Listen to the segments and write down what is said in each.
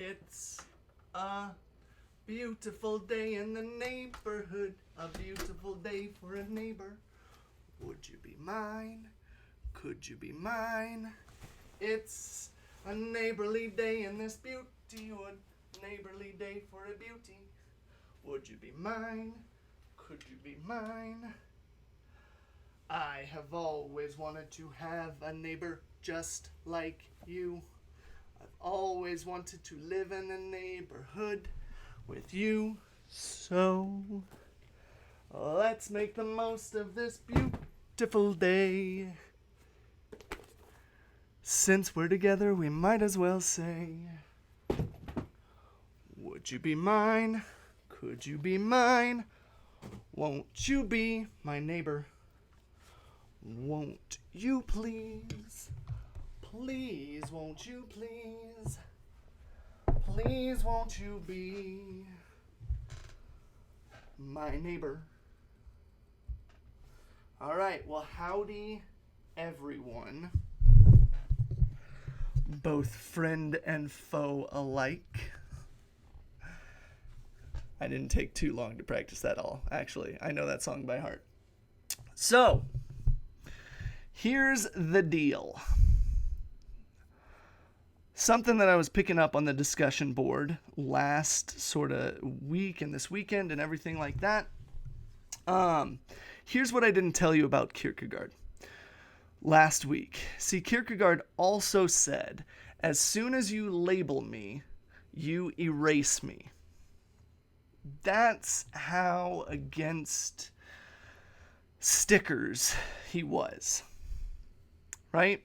It's a beautiful day in the neighborhood, a beautiful day for a neighbor. Would you be mine? Could you be mine? It's a neighborly day in this beauty wood, neighborly day for a beauty. Would you be mine? Could you be mine? I have always wanted to have a neighbor just like you. I've always wanted to live in a neighborhood with you. So let's make the most of this beautiful day. Since we're together, we might as well say, would you be mine? Could you be mine? Won't you be my neighbor? Won't you please? Please, won't you please? Please, won't you be my neighbor? All right, well, howdy, everyone. Both friend and foe alike. I didn't take too long to practice that all, actually. I know that song by heart. So, here's the deal. Something that I was picking up on the discussion board last sort of week and this weekend and everything like that. Here's what I didn't tell you about Kierkegaard last week. See, Kierkegaard also said, as soon as you label me, you erase me. That's how against stickers he was, right?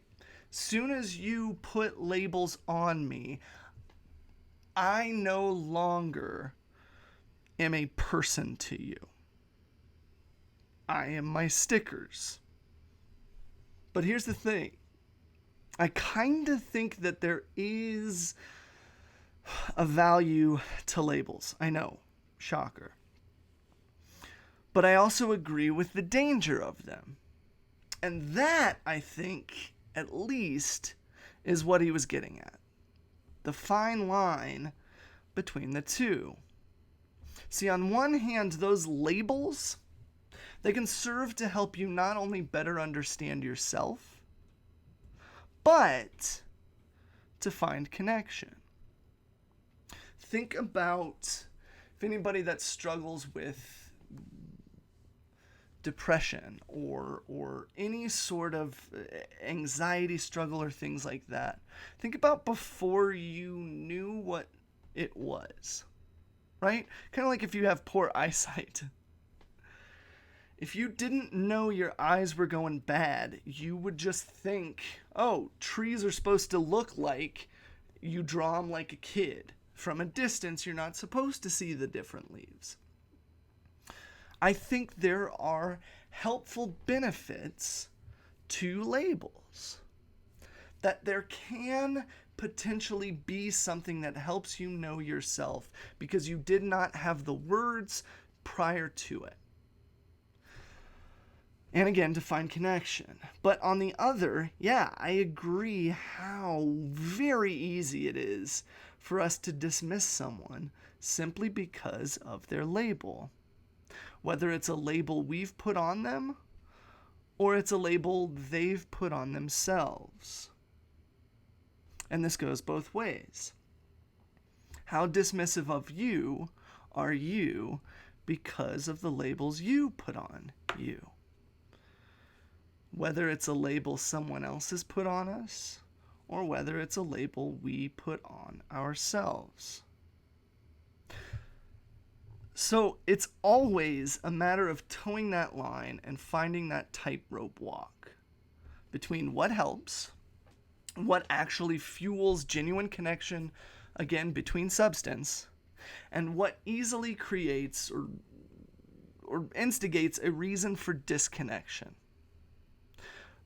Soon as you put labels on me, I no longer am a person to you. I am my stickers. But here's the thing. I kind of think that there is a value to labels. I know. Shocker. But I also agree with the danger of them. And that, I think, at least, is what he was getting at. The fine line between the two. See, on one hand, those labels, they can serve to help you not only better understand yourself, but to find connection. Think about if anybody that struggles with depression or any sort of anxiety struggle or things like that. Think about before you knew what it was, right? Kind of like if you have poor eyesight. If you didn't know your eyes were going bad, you would just think, oh, trees are supposed to look like you draw them like a kid. From a distance, you're not supposed to see the different leaves. I think there are helpful benefits to labels. That there can potentially be something that helps you know yourself because you did not have the words prior to it. And again, to find connection. But on the other, yeah, I agree how very easy it is for us to dismiss someone simply because of their label. Whether it's a label we've put on them, or it's a label they've put on themselves. And this goes both ways. How dismissive of you are you because of the labels you put on you? Whether it's a label someone else has put on us, or whether it's a label we put on ourselves. So it's always a matter of towing that line and finding that tightrope walk between what helps, what actually fuels genuine connection, again, between substance, and what easily creates or instigates a reason for disconnection.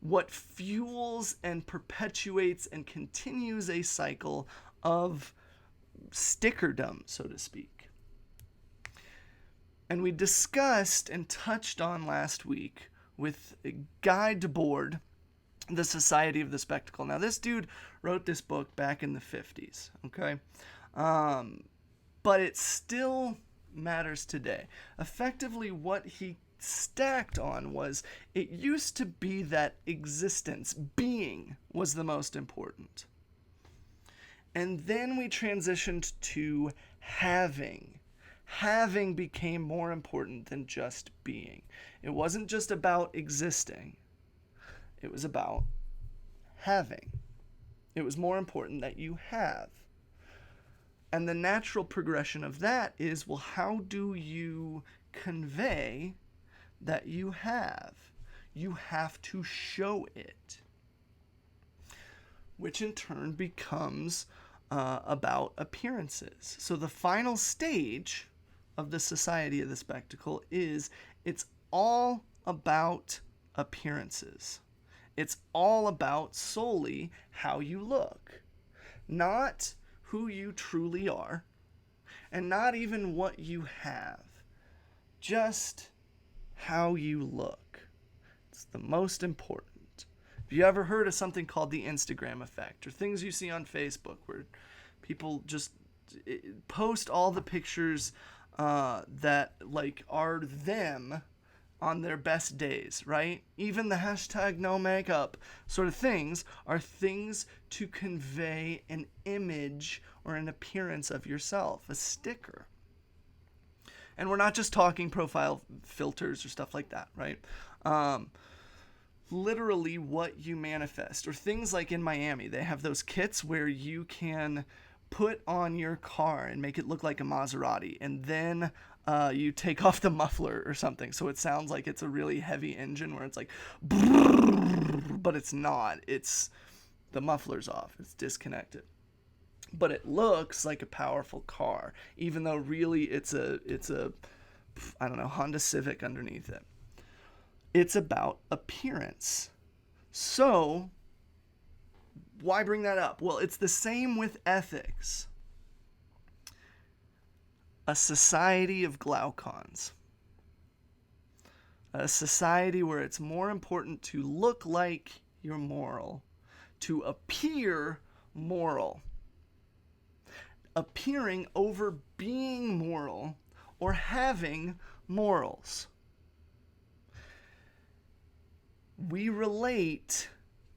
What fuels and perpetuates and continues a cycle of stickerdom, so to speak. And we discussed and touched on last week with Guy Debord, The Society of the Spectacle. Now, this dude wrote this book back in the 50s, okay? But it still matters today. Effectively, what he stacked on was it used to be that existence, being, was the most important. And then we transitioned to having. Having became more important than just being. It wasn't just about existing, it was about having. It was more important that you have. And the natural progression of that is, well, how do you convey that you have? You have to show it, which in turn becomes about appearances. So the final stage of the society of the spectacle is it's all about appearances. It's all about solely how you look, not who you truly are, and not even what you have, just how you look. It's the most important. Have you ever heard of something called the Instagram effect, or things you see on Facebook where people just post all the pictures that like are them on their best days, right? Even the hashtag no makeup sort of things are things to convey an image or an appearance of yourself, a sticker. And we're not just talking profile filters or stuff like that, right? Literally what you manifest, or things like in Miami, they have those kits where you can put on your car and make it look like a Maserati, and then you take off the muffler or something so it sounds like it's a really heavy engine where it's like but it's not. It's the muffler's off, it's disconnected, but it looks like a powerful car, even though really it's a I don't know, Honda Civic underneath it. It's about appearance. So why bring that up? Well, it's the same with ethics. A society of glaucons. A society where it's more important to look like you're moral, to appear moral. Appearing over being moral or having morals. We relate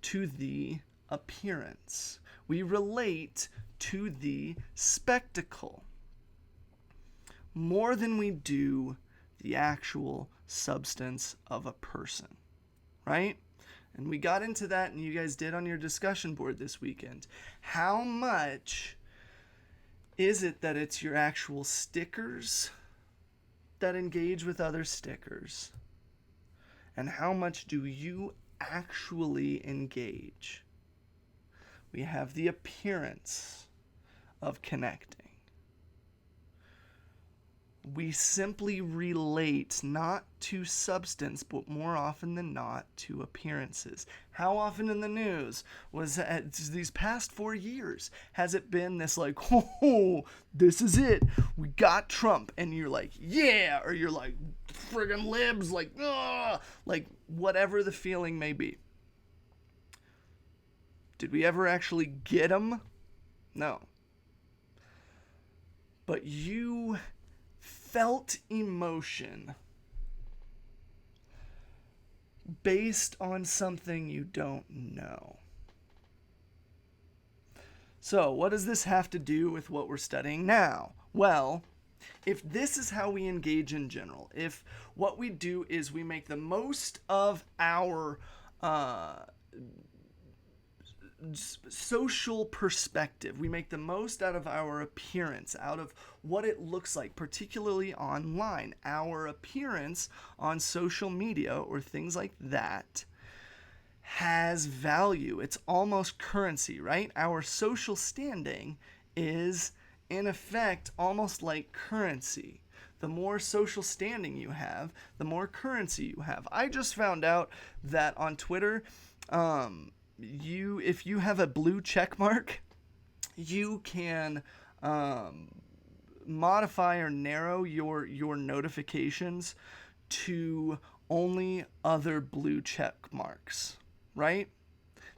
to the appearance. We relate to the spectacle more than we do the actual substance of a person, right? And we got into that, and you guys did on your discussion board this weekend. How much is it that it's your actual stickers that engage with other stickers? And how much do you actually engage? We have the appearance of connecting. We simply relate not to substance, but more often than not to appearances. How often in the news was these past 4 years has it been this like, oh, this is it, we got Trump, and you're like, yeah, or you're like, friggin' libs, like, ugh, like whatever the feeling may be. Did we ever actually get him? No. But you felt emotion based on something you don't know. So, what does this have to do with what we're studying now? Well, if this is how we engage in general, if what we do is we make the most of our social perspective, we make the most out of our appearance, out of what it looks like, particularly online, our appearance on social media or things like that has value. It's almost currency, right? Our social standing is in effect almost like currency. The more social standing you have, the more currency you have. I just found out that on Twitter, if you have a blue check mark, you can modify or narrow your notifications to only other blue check marks, right?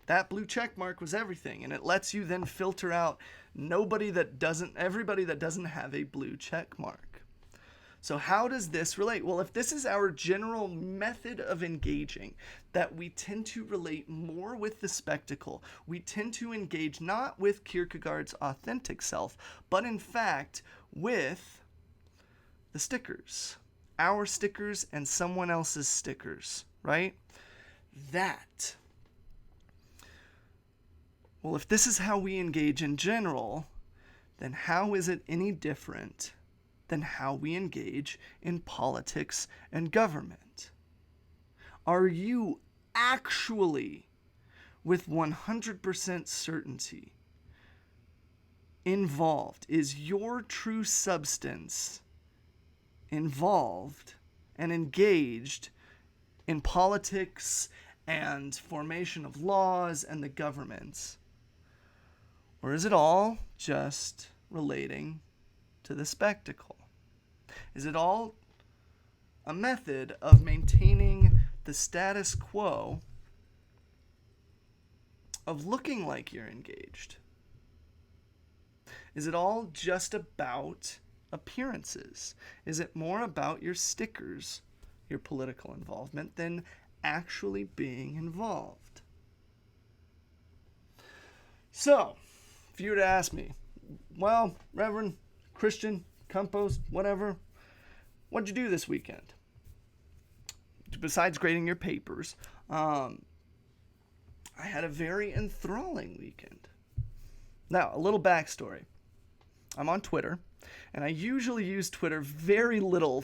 That blue check mark was everything, and it lets you then filter out everybody that doesn't have a blue check mark. So how does this relate? Well, if this is our general method of engaging, that we tend to relate more with the spectacle, we tend to engage not with Kierkegaard's authentic self, but in fact with the stickers. Our stickers and someone else's stickers, right? Well, if this is how we engage in general, then how is it any different than how we engage in politics and government? Are you actually, with 100% certainty, involved? Is your true substance involved and engaged in politics and formation of laws and the governments? Or is it all just relating to the spectacle? Is it all a method of maintaining the status quo of looking like you're engaged? Is it all just about appearances? Is it more about your stickers, your political involvement, than actually being involved? So, if you were to ask me, well, Reverend Christian Kumpost, whatever, what'd you do this weekend? Besides grading your papers, I had a very enthralling weekend. Now, a little backstory. I'm on Twitter, and I usually use Twitter very little,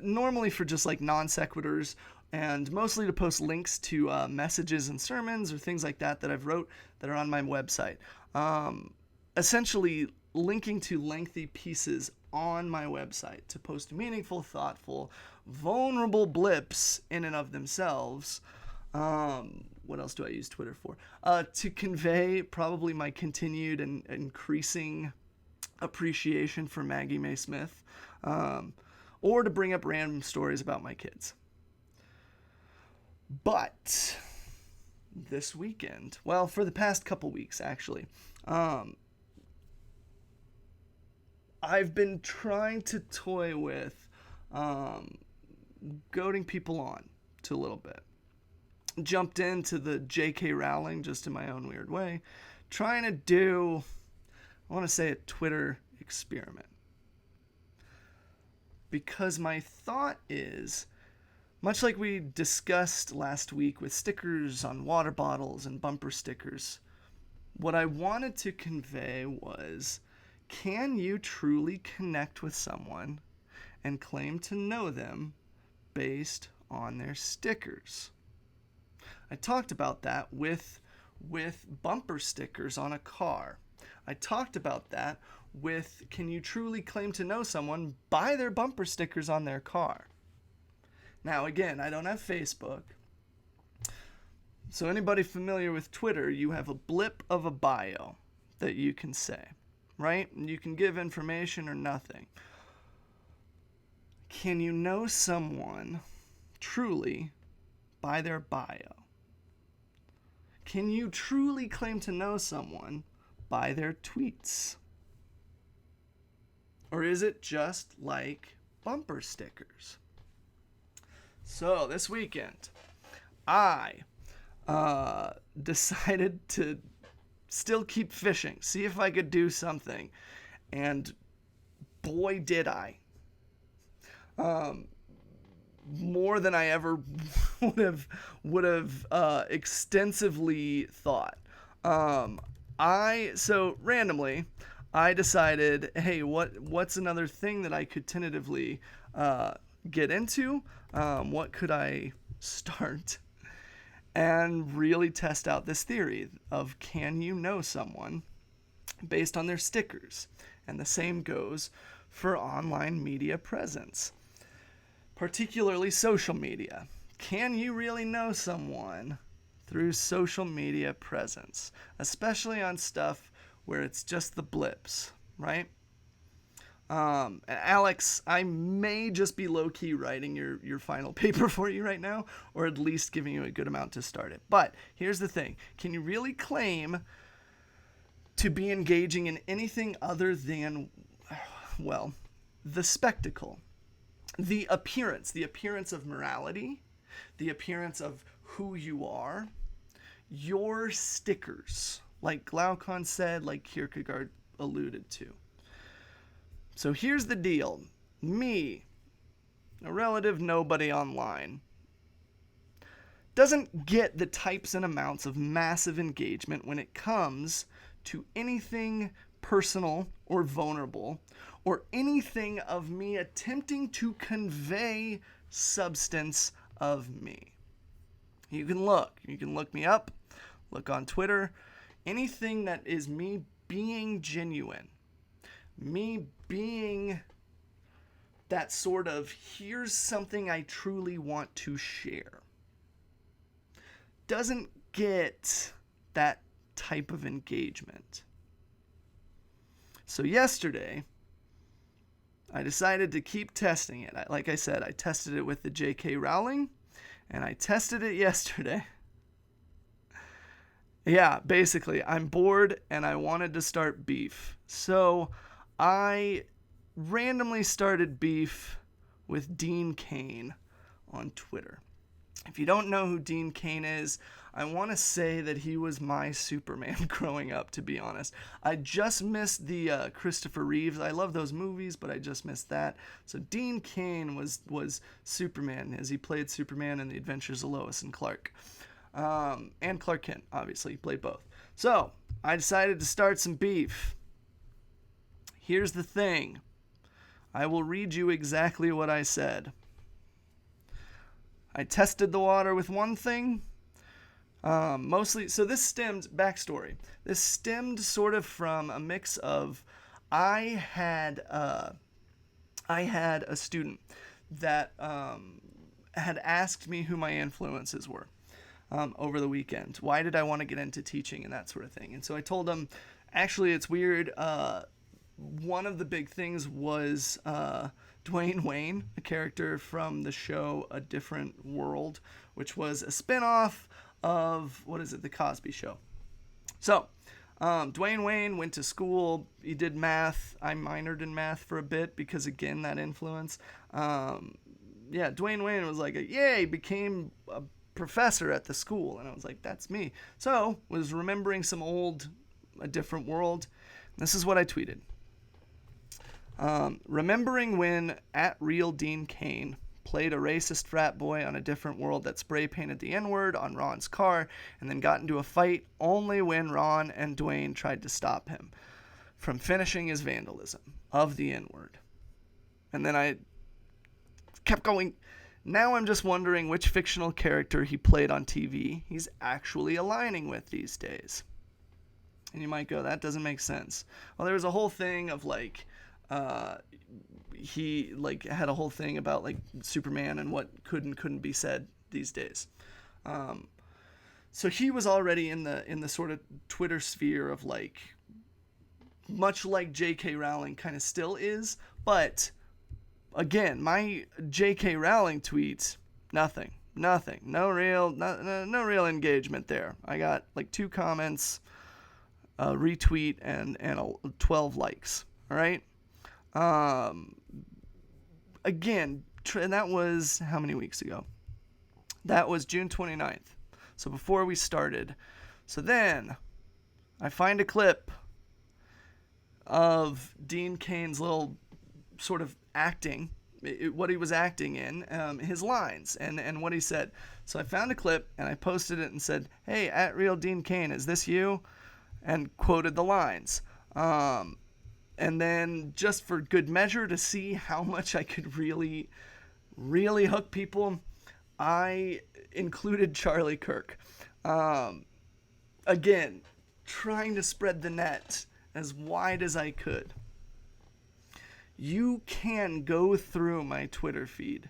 normally for just like non sequiturs, and mostly to post links to messages and sermons or things like that I've wrote that are on my website. Essentially linking to lengthy pieces on my website to post meaningful, thoughtful, vulnerable blips in and of themselves. What else do I use Twitter for? To convey probably my continued and increasing appreciation for Maggie Mae Smith, or to bring up random stories about my kids. But this weekend, well, for the past couple weeks actually, I've been trying to toy with goading people on to a little bit. Jumped into the J.K. Rowling just in my own weird way, trying to do, I want to say, a Twitter experiment. Because my thought is, much like we discussed last week with stickers on water bottles and bumper stickers, what I wanted to convey was, can you truly connect with someone and claim to know them based on their stickers? I talked about that with bumper stickers on a car. I talked about that with, can you truly claim to know someone by their bumper stickers on their car? Now, again, I don't have Facebook. So anybody familiar with Twitter, you have a blip of a bio that you can say, right? And you can give information or nothing. Can you know someone truly by their bio? Can you truly claim to know someone by their tweets? Or is it just like bumper stickers? So this weekend, I decided to still keep fishing, see if I could do something. And boy, did I. More than I ever would have extensively thought. So randomly, I decided, hey, what's another thing that I could tentatively get into? What could I start? And really test out this theory of, can you know someone based on their stickers? And the same goes for online media presence, particularly social media. Can you really know someone through social media presence, especially on stuff where it's just the blips, right? Alex, I may just be low-key writing your final paper for you right now, or at least giving you a good amount to start it. But here's the thing. Can you really claim to be engaging in anything other than, well, the spectacle, the appearance of morality, the appearance of who you are, your stickers, like Glaucon said, like Kierkegaard alluded to. So here's the deal. Me, a relative nobody online, doesn't get the types and amounts of massive engagement when it comes to anything personal or vulnerable, or anything of me attempting to convey substance of me. You can look me up, look on Twitter, anything that is me being genuine, me being that sort of, here's something I truly want to share, doesn't get that type of engagement. So yesterday, I decided to keep testing it. Like I said, I tested it with the J.K. Rowling, and I tested it yesterday. Yeah, basically, I'm bored and I wanted to start beef. So I randomly started beef with Dean Cain on Twitter. If you don't know who Dean Cain is, I want to say that he was my Superman growing up, to be honest. I just missed the Christopher Reeves. I love those movies, but I just missed that. So Dean Cain was Superman, as he played Superman in The Adventures of Lois and Clark. And Clark Kent, obviously, he played both. So I decided to start some beef. Here's the thing. I will read you exactly what I said. I tested the water with one thing, mostly, so this stemmed, backstory, this stemmed sort of from a mix of, I had a student that had asked me who my influences were over the weekend. Why did I want to get into teaching and that sort of thing? And so I told him, actually, it's weird, one of the big things was Dwayne Wayne, a character from the show A Different World, which was a spinoff of, The Cosby Show. So, Dwayne Wayne went to school, he did math, I minored in math for a bit because, again, that influence. Dwayne Wayne was like, yay, became a professor at the school, and I was like, that's me. So, was remembering some old A Different World. This is what I tweeted. Remembering when @RealDeanCain played a racist frat boy on A Different World that spray painted the N-word on Ron's car and then got into a fight only when Ron and Dwayne tried to stop him from finishing his vandalism of the N-word. And then I kept going. Now I'm just wondering which fictional character he played on TV he's actually aligning with these days. And you might go, that doesn't make sense. Well, there was a whole thing of he had a whole thing about Superman and what could and couldn't be said these days. So he was already in the sort of Twitter sphere of much like J.K. Rowling kind of still is, but again, my J.K. Rowling tweets, nothing, no real engagement there. I got 2 comments, a retweet, and 12 likes. All right. Again, and that was how many weeks ago? That was June 29th. So before we started. So then I find a clip of Dean Cain's little sort of acting, what he was acting in, his lines and what he said. So I found a clip and I posted it and said, hey, @RealDeanCain, is this you? And quoted the lines. And then just for good measure to see how much I could really, really hook people, I included Charlie Kirk. Again, trying to spread the net as wide as I could. You can go through my Twitter feed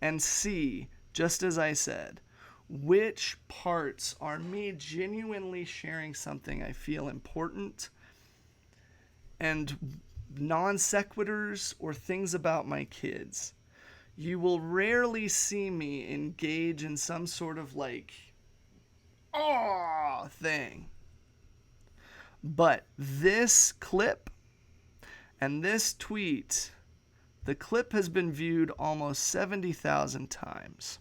and see, just as I said, which parts are me genuinely sharing something I feel important, and non sequiturs or things about my kids. You will rarely see me engage in some sort of thing. But this clip and this tweet, the clip has been viewed almost 70,000 times.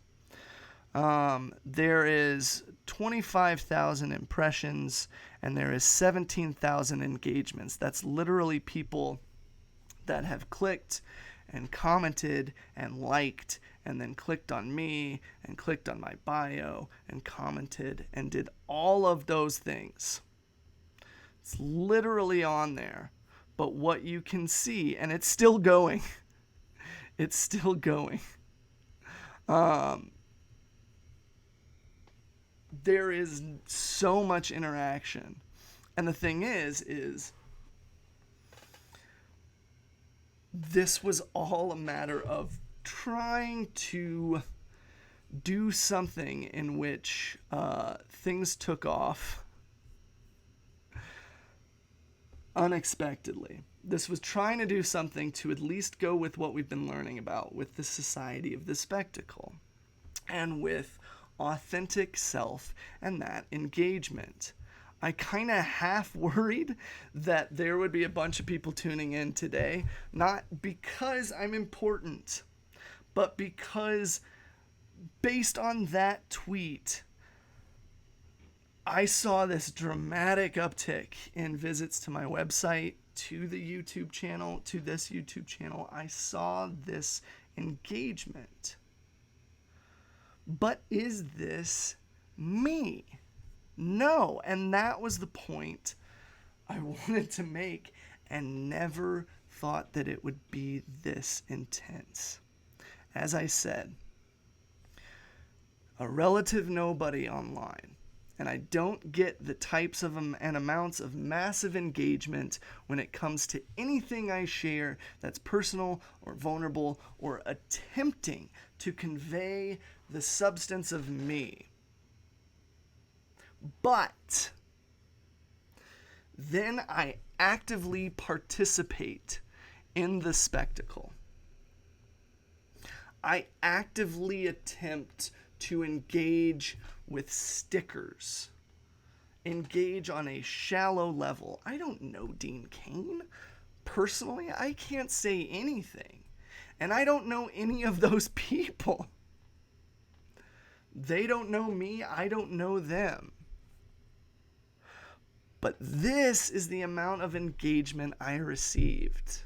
There is 25,000 impressions and there is 17,000 engagements. That's literally people that have clicked and commented and liked and then clicked on me and clicked on my bio and commented and did all of those things. It's literally on there. But what you can see, and it's still going, it's still going. There is so much interaction. And the thing is this was all a matter of trying to do something in which things took off unexpectedly. This was trying to do something to at least go with what we've been learning about with the society of the spectacle and with authentic self and that engagement. I kind of half worried that there would be a bunch of people tuning in today, not because I'm important, but because based on that tweet, I saw this dramatic uptick in visits to my website, to the YouTube channel, to this YouTube channel. I saw this engagement. But is this me? No. And that was the point I wanted to make and never thought that it would be this intense. As I said, a relative nobody online. And I don't get the types of and amounts of massive engagement when it comes to anything I share that's personal or vulnerable or attempting to convey the substance of me. But then I actively participate in the spectacle. I actively attempt to engage with stickers. Engage on a shallow level. I don't know Dean Cain. Personally, I can't say anything. And I don't know any of those people. They don't know me. I don't know them. But this is the amount of engagement I received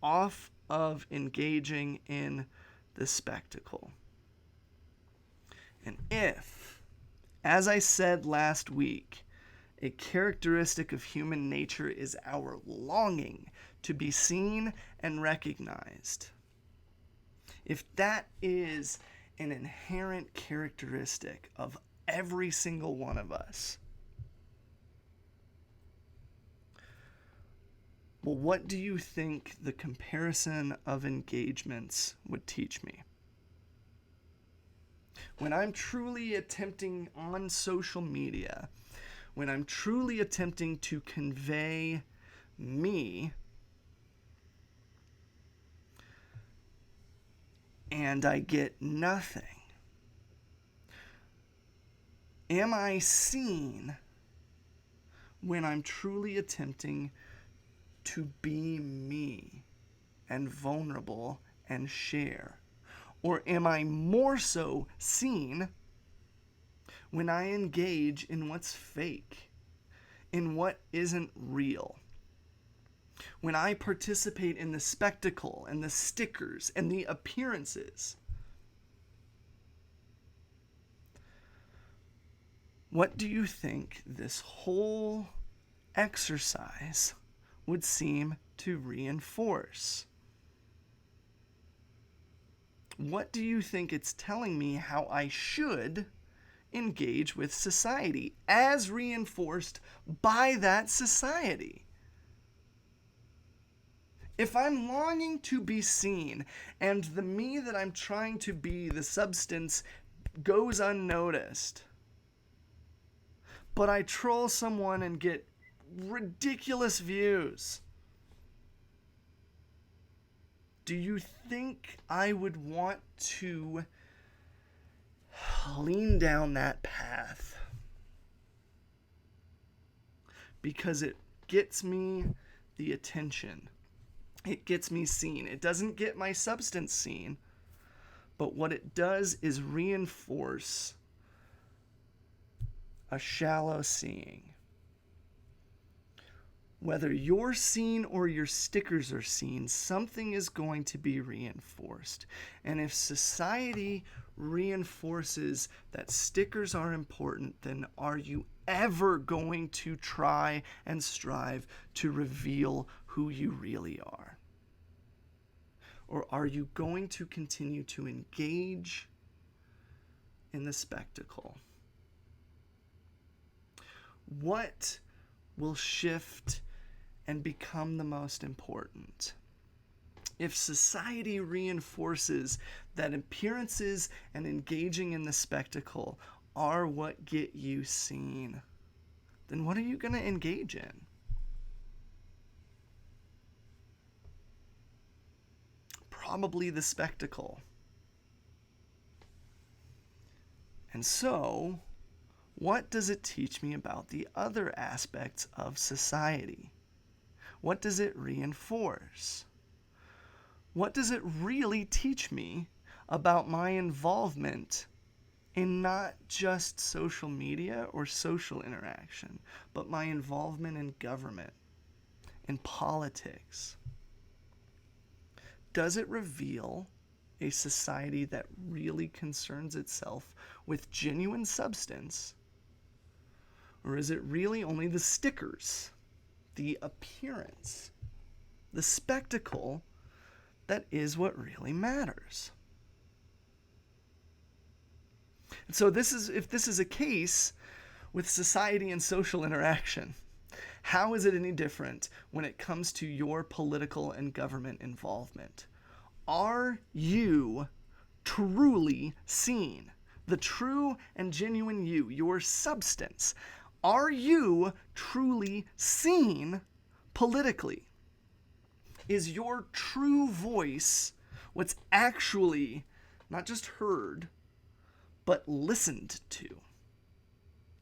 off of engaging in the spectacle. And if, as I said last week, a characteristic of human nature is our longing to be seen and recognized, if that is an inherent characteristic of every single one of us, well, what do you think the comparison of engagements would teach me? When I'm truly attempting on social media, when I'm truly attempting to convey me, and I get nothing, am I seen when I'm truly attempting to be me and vulnerable and share? Or am I more so seen when I engage in what's fake, in what isn't real? When I participate in the spectacle and the stickers and the appearances? What do you think this whole exercise would seem to reinforce? What do you think it's telling me how I should engage with society as reinforced by that society? If I'm longing to be seen and the me that I'm trying to be, the substance, goes unnoticed, but I troll someone and get ridiculous views, do you think I would want to lean down that path? because it gets me the attention. It gets me seen. It doesn't get my substance seen, but what it does is reinforce a shallow seeing. Whether you're seen or your stickers are seen, something is going to be reinforced. And if society reinforces that stickers are important, then are you ever going to try and strive to reveal who you really are? Or are you going to continue to engage in the spectacle? What will shift and become the most important? If society reinforces that appearances and engaging in the spectacle are what get you seen, then what are you going to engage in? Probably the spectacle. And so, what does it teach me about the other aspects of society? What does it reinforce? What does it really teach me about my involvement in not just social media or social interaction, but my involvement in government, in politics? Does it reveal a society that really concerns itself with genuine substance? Or is it really only the stickers, the appearance, the spectacle that is what really matters? And so if this is a case with society and social interaction, how is it any different when it comes to your political and government involvement? Are you truly seen? The true and genuine you, your substance. Are you truly seen politically? Is your true voice what's actually not just heard, but listened to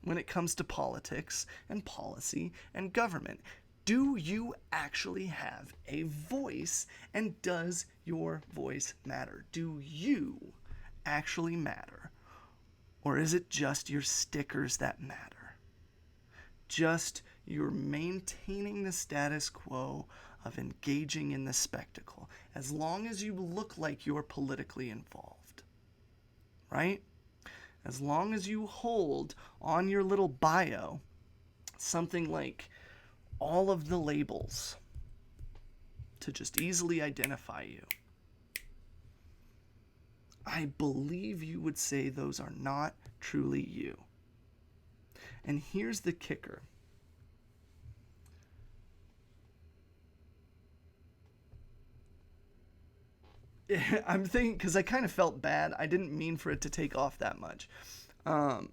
when it comes to politics and policy and government? Do you actually have a voice, and does your voice matter? Do you actually matter? Or is it just your stickers that matter? Just you're maintaining the status quo of engaging in the spectacle, as long as you look like you're politically involved, right? As long as you hold on your little bio something like all of the labels to just easily identify you, I believe you would say those are not truly you. And here's the kicker. I'm thinking, because I kind of felt bad. I didn't mean for it to take off that much. And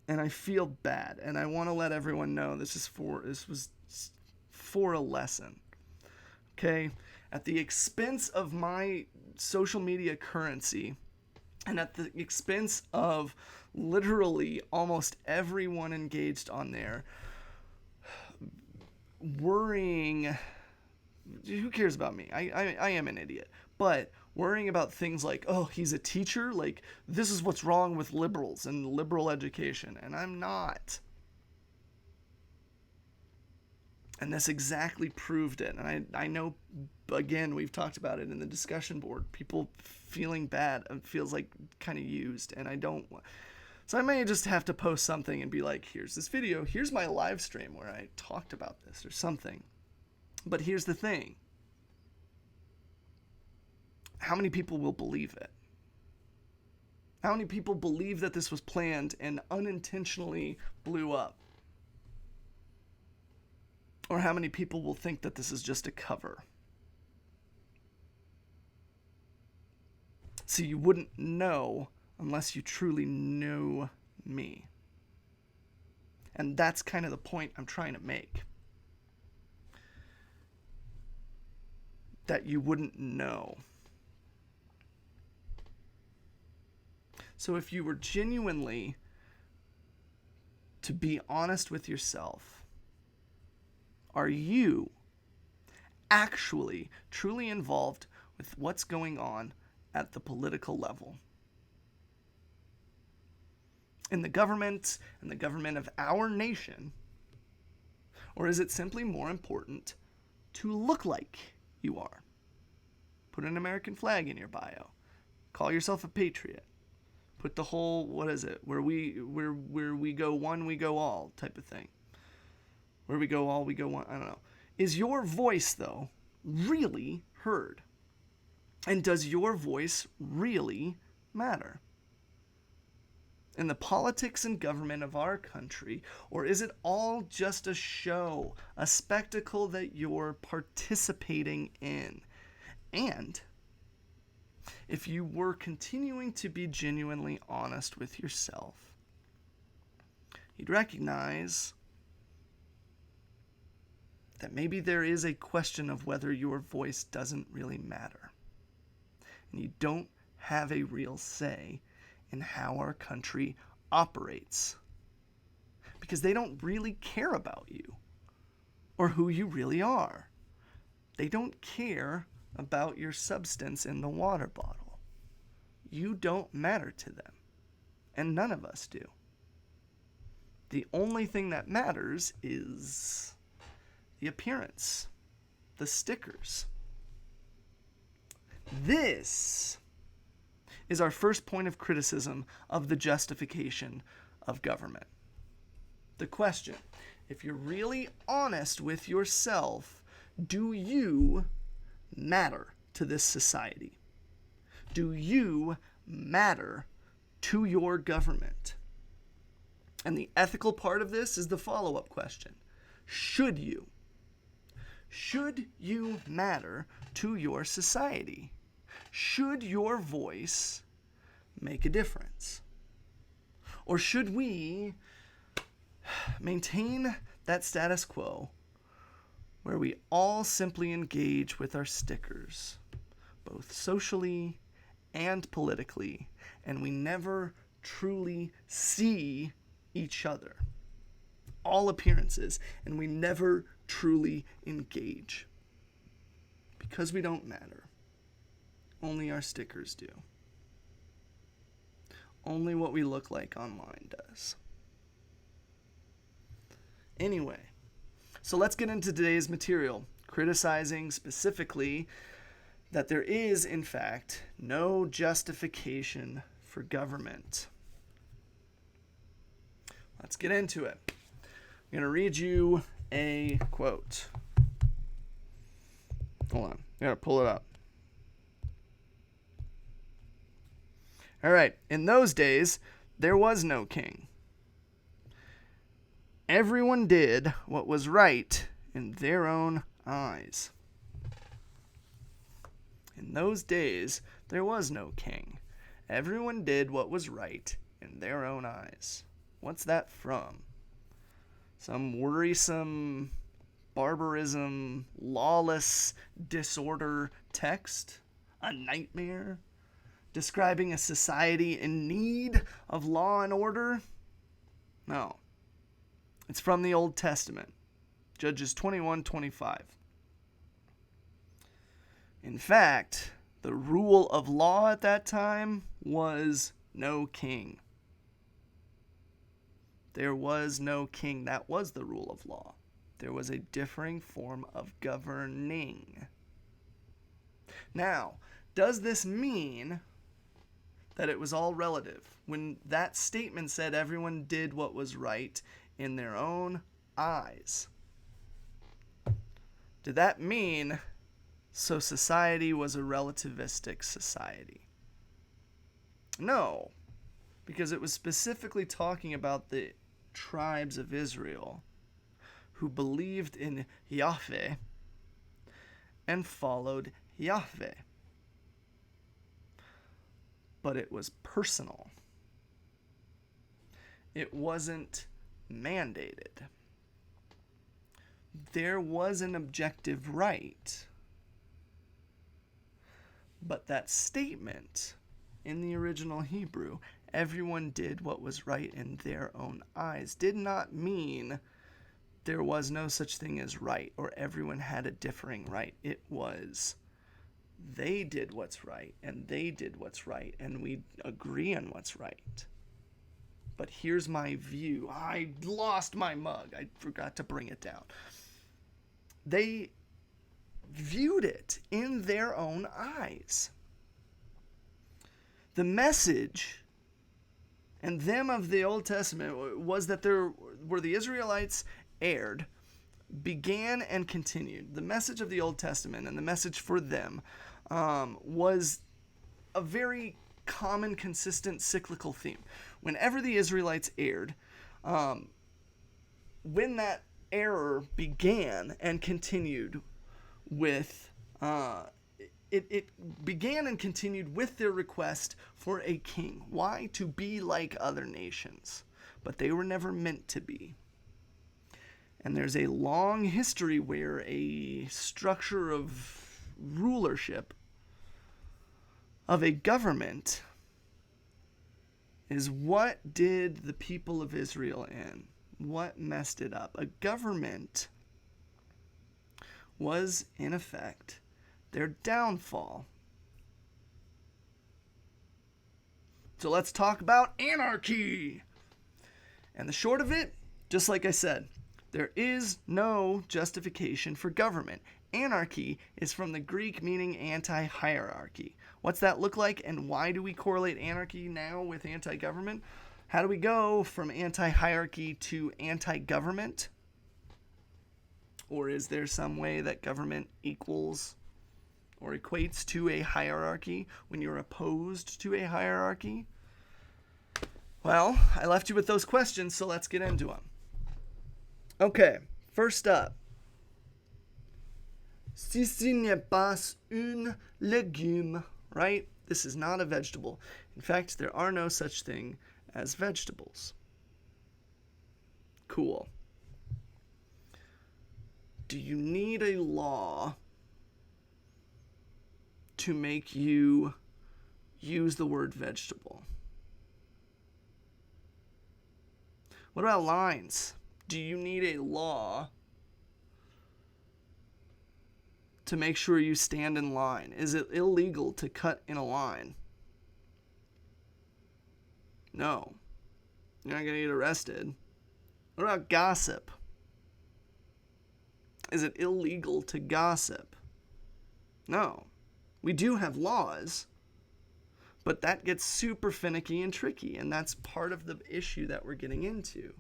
I feel bad. And I want to let everyone know this was for a lesson. Okay? At the expense of my social media currency, and at the expense of literally almost everyone engaged on there, worrying, who cares about me? I am an idiot. But worrying about things like, oh, he's a teacher? Like, this is what's wrong with liberals and liberal education. And I'm not. And this exactly proved it. And I know, again, we've talked about it in the discussion board. People feeling bad feels like kind of used. And I don't. So I may just have to post something and be like, here's this video. Here's my live stream where I talked about this or something. But here's the thing. How many people will believe it? How many people believe that this was planned and unintentionally blew up? Or how many people will think that this is just a cover? So you wouldn't know unless you truly knew me. And that's kind of the point I'm trying to make. That you wouldn't know. So if you were genuinely to be honest with yourself Are you actually truly involved with what's going on at the political level? In the government and the government of our nation? Or is it simply more important to look like you are? Put an American flag in your bio. Call yourself a patriot. Put the whole, what is it? Where we go one, we go all type of thing. Where we go all, we go one. I don't know. Is your voice, though, really heard? And does your voice really matter? In the politics and government of our country, or is it all just a show, a spectacle that you're participating in? And if you were continuing to be genuinely honest with yourself, you'd recognize that maybe there is a question of whether your voice doesn't really matter. And you don't have a real say in how our country operates. Because they don't really care about you or who you really are. They don't care about your substance in the water bottle. You don't matter to them. And none of us do. The only thing that matters is the appearance, the stickers. This is our first point of criticism of the justification of government. The question, if you're really honest with yourself, do you matter to this society? Do you matter to your government? And the ethical part of this is the follow-up question. Should you? Should you matter to your society? Should your voice make a difference? Or should we maintain that status quo where we all simply engage with our stickers, both socially and politically, and we never truly see each other? All appearances, and we never truly engage. Because we don't matter. Only our stickers do. Only what we look like online does. Anyway, so let's get into today's material, criticizing specifically that there is, in fact, no justification for government. Let's get into it. I'm going to read you a quote. Hold on. I got to pull it up. All right. In those days, there was no king. Everyone did what was right in their own eyes. In those days, there was no king. Everyone did what was right in their own eyes. What's that from? Some worrisome, barbarism, lawless disorder text? A nightmare? Describing a society in need of law and order? No. It's from the Old Testament. Judges 21:25. In fact, the rule of law at that time was no king. There was no king. That was the rule of law. There was a differing form of governing. Now, does this mean that it was all relative? When that statement said everyone did what was right in their own eyes, did that mean so society was a relativistic society? No, because it was specifically talking about the tribes of Israel who believed in Yahweh and followed Yahweh. But it was personal. It wasn't mandated. There was an objective right. But that statement in the original Hebrew, everyone did what was right in their own eyes, did not mean there was no such thing as right, or everyone had a differing right. It was they did what's right, and they did what's right, and we agree on what's right. But here's my view. I lost my mug. I forgot to bring it down. They viewed it in their own eyes. The message and them of the Old Testament was that there were the Israelites erred, began and continued. The message of the Old Testament and the message for them was a very common, consistent, cyclical theme. Whenever the Israelites erred, when that error began and continued with it began and continued with their request for a king. Why? To be like other nations. But they were never meant to be. And there's a long history where a structure of rulership of a government is what did the people of Israel in? What messed it up? A government was, in effect, their downfall. So let's talk about anarchy. And the short of it, just like I said, there is no justification for government. Anarchy is from the Greek meaning anti-hierarchy. What's that look like, and why do we correlate anarchy now with anti-government? How do we go from anti-hierarchy to anti-government? Or is there some way that government equals or equates to a hierarchy when you're opposed to a hierarchy? Well, I left you with those questions, so let's get into them. Okay, first up. Si ce n'est pas un légume, right? This is not a vegetable. In fact, there are no such thing as vegetables. Cool. Do you need a law to make you use the word vegetable? What about lines? Do you need a law to make sure you stand in line? Is it illegal to cut in a line? No. You're not going to get arrested. What about gossip? Is it illegal to gossip? No. We do have laws, but that gets super finicky and tricky, and that's part of the issue that we're getting into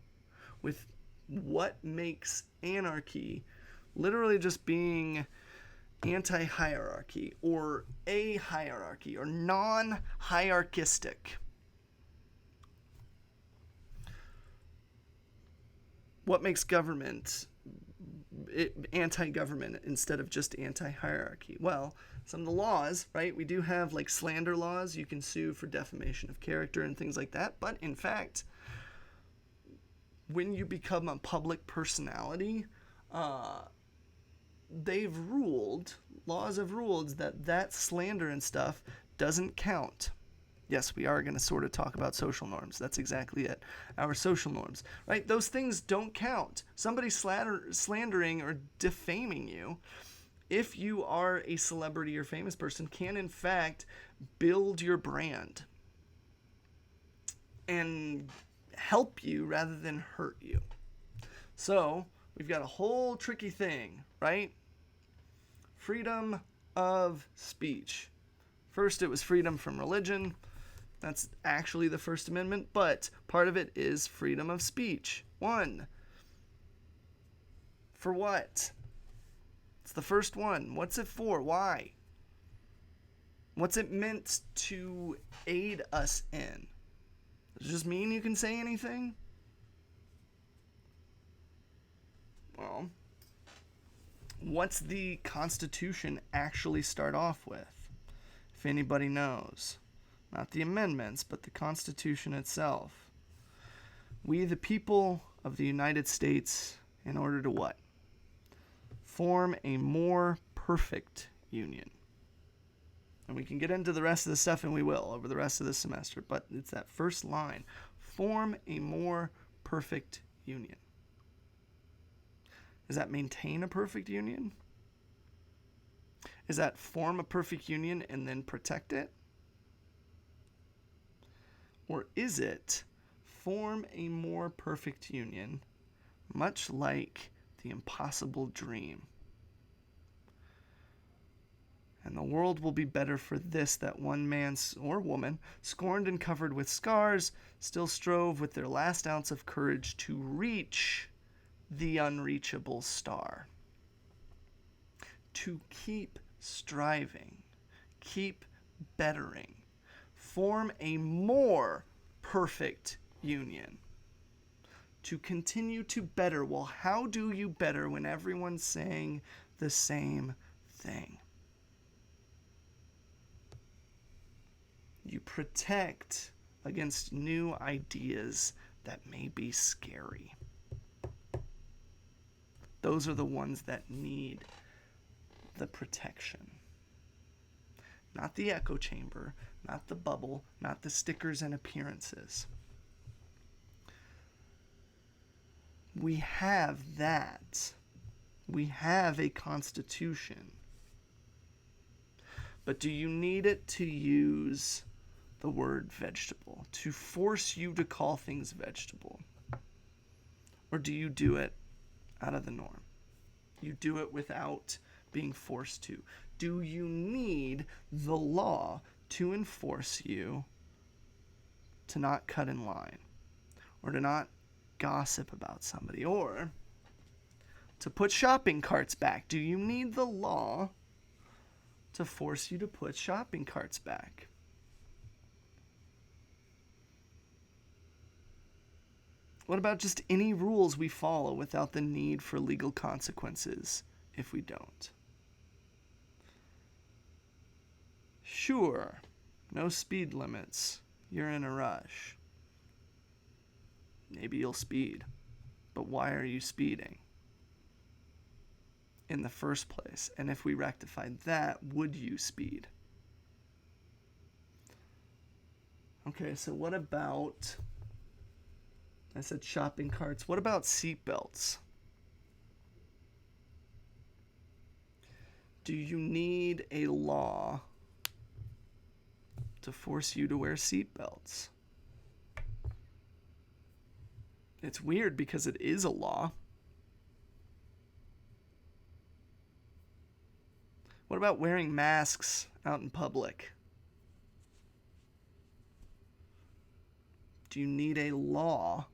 with what makes anarchy literally just being anti-hierarchy or a hierarchy or non-hierarchistic. What makes government anti-government instead of just anti-hierarchy? Well, some of the laws, right? We do have like slander laws. You can sue for defamation of character and things like that. But in fact, when you become a public personality, laws have ruled that slander and stuff doesn't count. Yes, we are going to sort of talk about social norms. That's exactly it. Our social norms, right? Those things don't count. Somebody slandering or defaming you, if you are a celebrity or famous person, can in fact build your brand and help you rather than hurt you. So we've got a whole tricky thing, right? Freedom of speech. First, it was freedom from religion. That's actually the First Amendment, but part of it is freedom of speech. One. For what? It's the first one. What's it for? Why? What's it meant to aid us in? Does it just mean you can say anything? Well, what's the Constitution actually start off with? If anybody knows. Not the amendments, but the Constitution itself. We, the people of the United States, in order to what? Form a more perfect union. And we can get into the rest of the stuff, and we will, over the rest of the semester. But it's that first line. Form a more perfect union. Is that maintain a perfect union? Is that form a perfect union and then protect it? Or is it form a more perfect union, much like the impossible dream? And the world will be better for this, that one man or woman, scorned and covered with scars, still strove with their last ounce of courage to reach the unreachable star. To keep striving, keep bettering, form a more perfect union. To continue to better. Well, how do you better when everyone's saying the same thing? You protect against new ideas that may be scary. Those are the ones that need the protection. Not the echo chamber, not the bubble, not the stickers and appearances. We have that. We have a constitution. But do you need it to use the word vegetable, to force you to call things vegetable? Or do you do it out of the norm? You do it without being forced to. Do you need the law to enforce you to not cut in line, or to not gossip about somebody, or to put shopping carts back? Do you need the law to force you to put shopping carts back? What about just any rules we follow without the need for legal consequences if we don't? Sure, no speed limits. You're in a rush. Maybe you'll speed, but why are you speeding in the first place? And if we rectified that, would you speed? Okay, so what about, I said shopping carts. What about seatbelts? Do you need a law to force you to wear seatbelts? It's weird because it is a law. What about wearing masks out in public? Do you need a law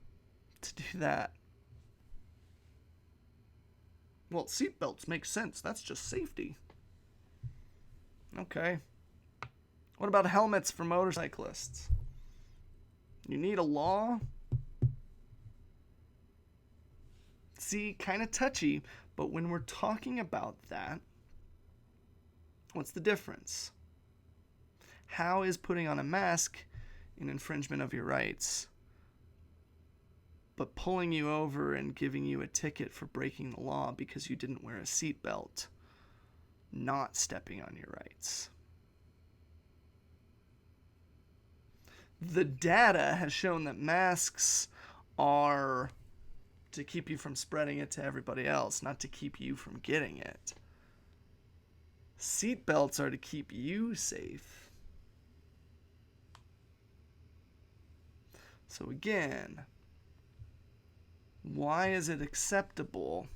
to do that? Well, seatbelts make sense. That's just safety. Okay. What about helmets for motorcyclists? You need a law? See, kind of touchy, but when we're talking about that, what's the difference? How is putting on a mask an infringement of your rights, but pulling you over and giving you a ticket for breaking the law because you didn't wear a seatbelt, not stepping on your rights? The data has shown that masks are to keep you from spreading it to everybody else, not to keep you from getting it. Seatbelts are to keep you safe. So again, why is it acceptable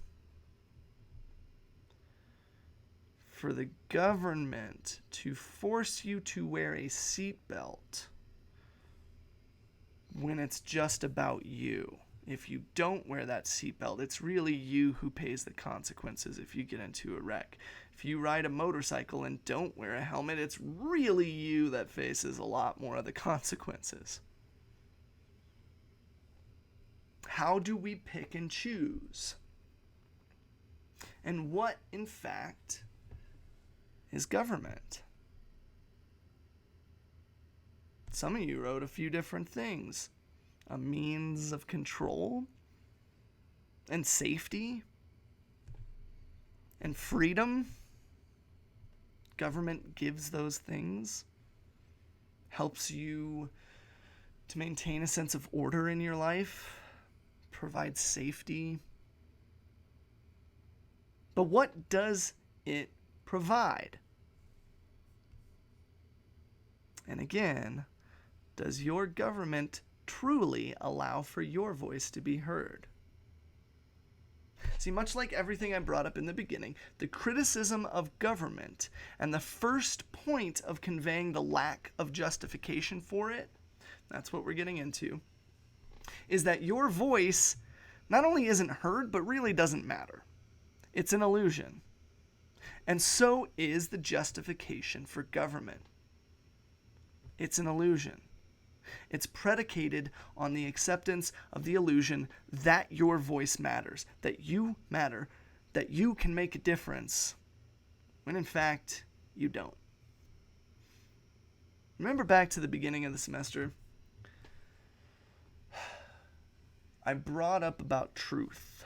for the government to force you to wear a seatbelt when it's just about you? If you don't wear that seatbelt, it's really you who pays the consequences if you get into a wreck. If you ride a motorcycle and don't wear a helmet, it's really you that faces a lot more of the consequences. How do we pick and choose? And what, in fact, is government? Some of you wrote a few different things. A means of control and safety and freedom. Government gives those things, helps you to maintain a sense of order in your life, provides safety. But what does it provide? And again, does your government truly allow for your voice to be heard? See, much like everything I brought up in the beginning, the criticism of government and the first point of conveying the lack of justification for it, that's what we're getting into, is that your voice not only isn't heard, but really doesn't matter. It's an illusion. And so is the justification for government. It's an illusion. It's predicated on the acceptance of the illusion that your voice matters, that you matter, that you can make a difference, when in fact, you don't. Remember back to the beginning of the semester, I brought up about truth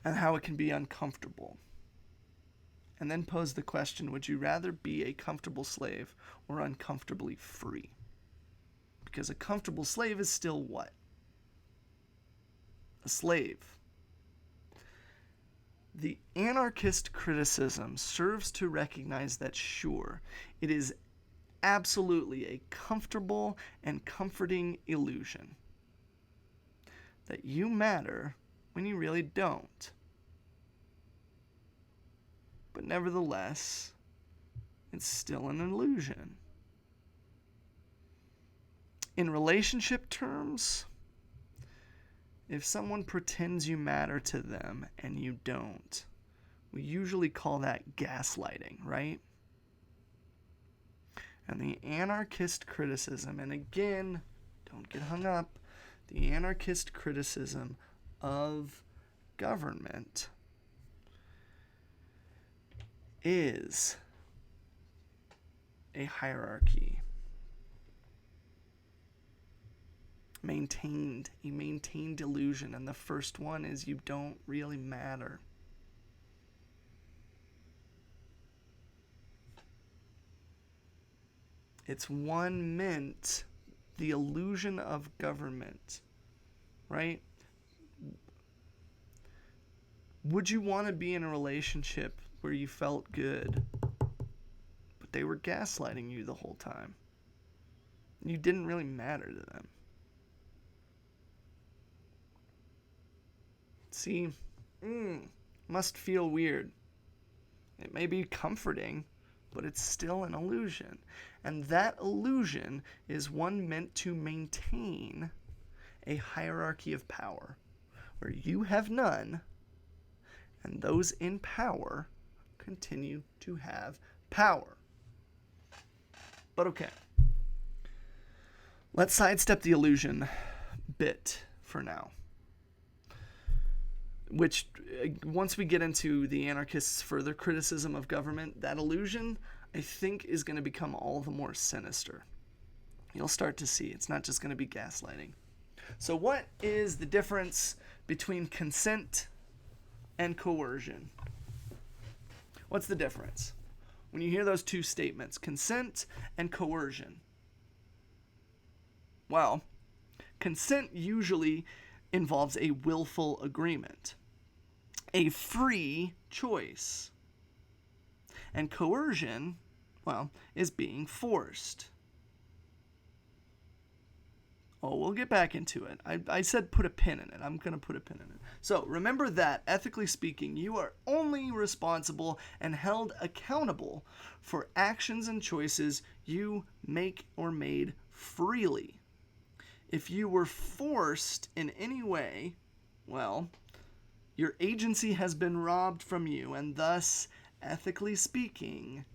and how it can be uncomfortable. And then pose the question, would you rather be a comfortable slave or uncomfortably free? Because a comfortable slave is still what? A slave. The anarchist criticism serves to recognize that, sure, it is absolutely a comfortable and comforting illusion that you matter when you really don't. But nevertheless, it's still an illusion. In relationship terms, if someone pretends you matter to them and you don't, we usually call that gaslighting, right? And the anarchist criticism, and again, don't get hung up, the anarchist criticism of government is a hierarchy. A maintained illusion, and the first one is you don't really matter. It's one meant, the illusion of government, right? Would you want to be in a relationship where you felt good, but they were gaslighting you the whole time? You didn't really matter to them. See, must feel weird. It may be comforting, but it's still an illusion. And that illusion is one meant to maintain a hierarchy of power, where you have none, and those in power continue to have power. But okay, let's sidestep the illusion bit for now. Which, once we get into the anarchists' further criticism of government, that illusion, I think, is going to become all the more sinister. You'll start to see it's not just going to be gaslighting. So what is the difference between consent and coercion? What's the difference when you hear those two statements, consent and coercion? Well, consent usually involves a willful agreement, a free choice. And coercion, well, is being forced. Oh, we'll get back into it. I said put a pin in it. I'm going to put a pin in it. So remember that, ethically speaking, you are only responsible and held accountable for actions and choices you make or made freely. If you were forced in any way, well, your agency has been robbed from you, and thus, ethically speaking,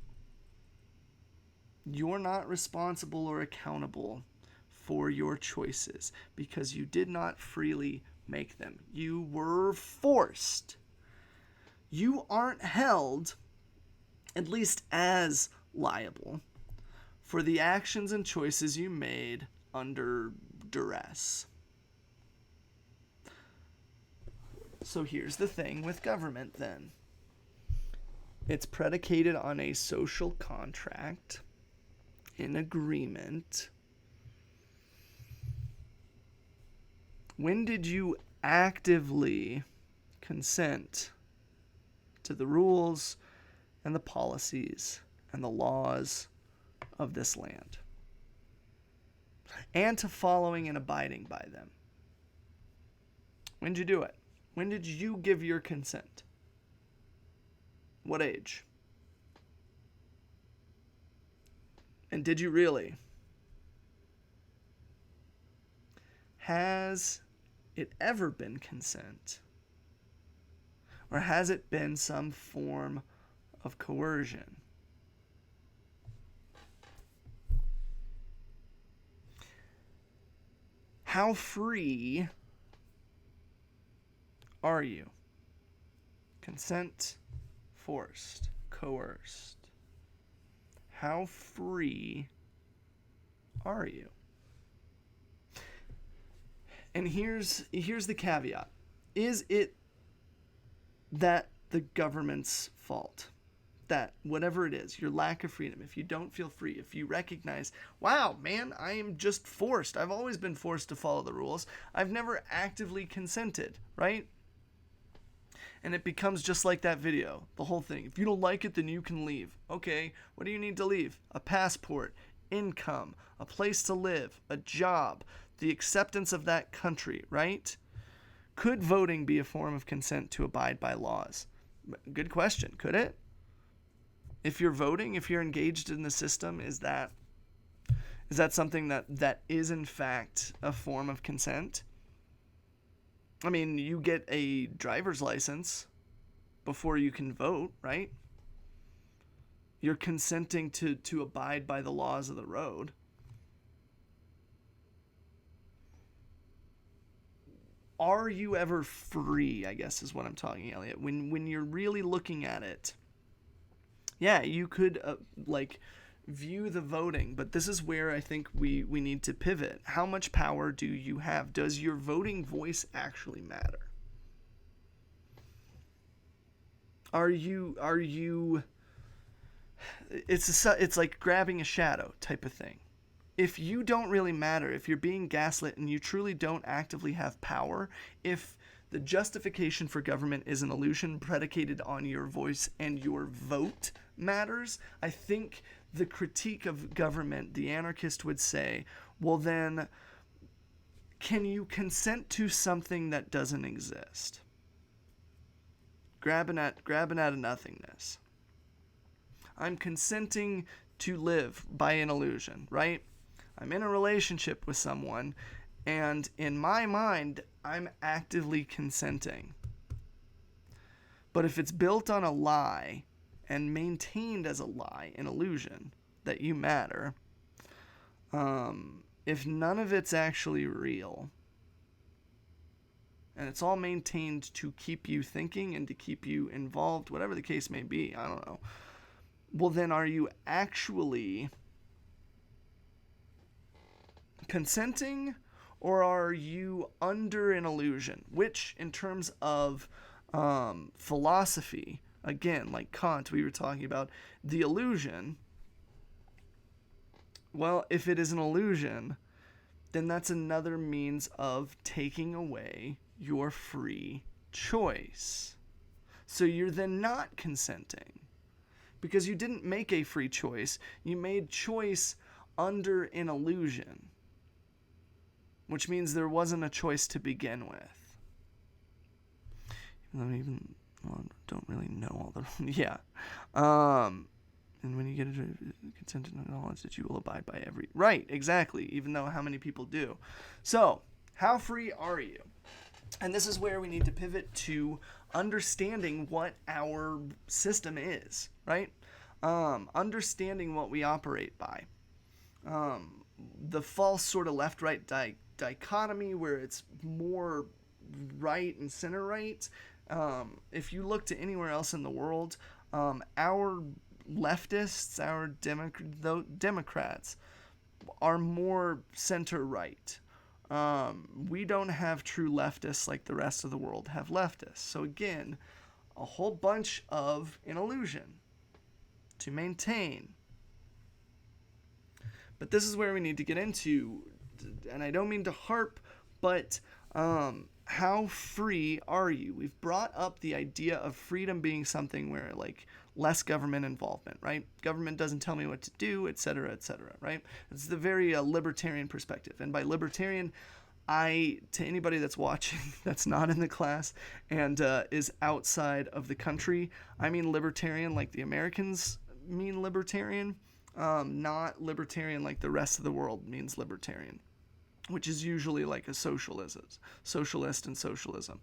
you're not responsible or accountable for your choices because you did not freely make them. You were forced. You aren't held, at least as liable, for the actions and choices you made under duress. So here's the thing with government then. It's predicated on a social contract, an agreement. When did you actively consent to the rules and the policies and the laws of this land, and to following and abiding by them. When did you do it? When did you give your consent? What age? And did you really? Has it ever been consent? Or has it been some form of coercion? How free are you? Consent, forced, coerced. How free are you? And here's the caveat. Is it that the government's fault? That whatever it is, your lack of freedom, if you don't feel free, if you recognize, wow, man, I am just forced. I've always been forced to follow the rules. I've never actively consented, right? And it becomes just like that video, the whole thing. If you don't like it, then you can leave. Okay, what do you need to leave? A passport, income, a place to live, a job, the acceptance of that country, right? Could voting be a form of consent to abide by laws? Good question. Could it? If you're voting, if you're engaged in the system, is that something that is in fact a form of consent? I mean, you get a driver's license before you can vote, right? You're consenting to abide by the laws of the road. Are you ever free, I guess is what I'm talking, Elliot. When you're really looking at it, yeah, you could view the voting, but this is where I think we need to pivot. How much power do you have? Does your voting voice actually matter? Are you it's like grabbing a shadow type of thing. If you don't really matter, if you're being gaslit and you truly don't actively have power, if the justification for government is an illusion predicated on your voice and your vote matters, I think the critique of government, the anarchist would say, well then, can you consent to something that doesn't exist? Grabbing at a nothingness. I'm consenting to live by an illusion, right? I'm in a relationship with someone, and in my mind, I'm actively consenting. But if it's built on a lie and maintained as a lie, an illusion, that you matter, if none of it's actually real, and it's all maintained to keep you thinking and to keep you involved, whatever the case may be, I don't know, well then are you actually consenting, or are you under an illusion? Which, in terms of philosophy, again, like Kant, we were talking about the illusion. Well, if it is an illusion, then that's another means of taking away your free choice. So you're then not consenting, because you didn't make a free choice. You made choice under an illusion, which means there wasn't a choice to begin with. Even though I don't really know all the... yeah. And when you get into consent and knowledge that you will abide by every... Right, exactly, even though how many people do. So, how free are you? And this is where we need to pivot to understanding what our system is, right? Understanding what we operate by. The false sort of left-right dichotomy where it's more right and center right. If you look to anywhere else in the world, our leftists, our Democrats are more center right. We don't have true leftists like the rest of the world have leftists. So again, a whole bunch of an illusion to maintain. But this is where we need to get into, and I don't mean to harp, but how free are you? We've brought up the idea of freedom being something where, like, less government involvement, right? Government doesn't tell me what to do, etc., right? It's the very libertarian perspective. And by libertarian, to anybody that's watching that's not in the class and is outside of the country, I mean libertarian like the Americans mean libertarian, not libertarian like the rest of the world means libertarian, which is usually like a socialist and socialism.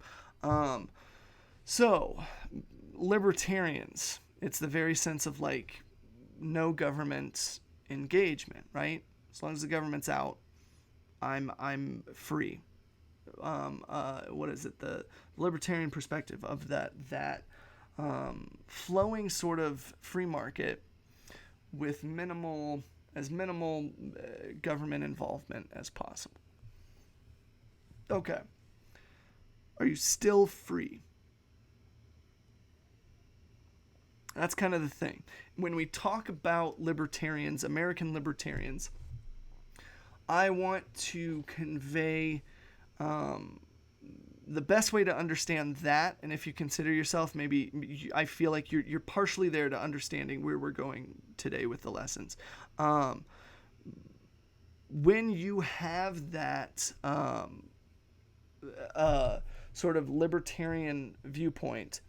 So, libertarians, it's the very sense of like no government engagement, right? As long as the government's out, I'm free. What is it? The libertarian perspective of that flowing sort of free market with minimal government involvement as possible. Okay. Are you still free? That's kind of the thing. When we talk about libertarians, American libertarians, I want to convey the best way to understand that, and if you consider yourself, maybe I feel like you're partially there to understanding where we're going today with the lessons. When you have that sort of libertarian viewpoint,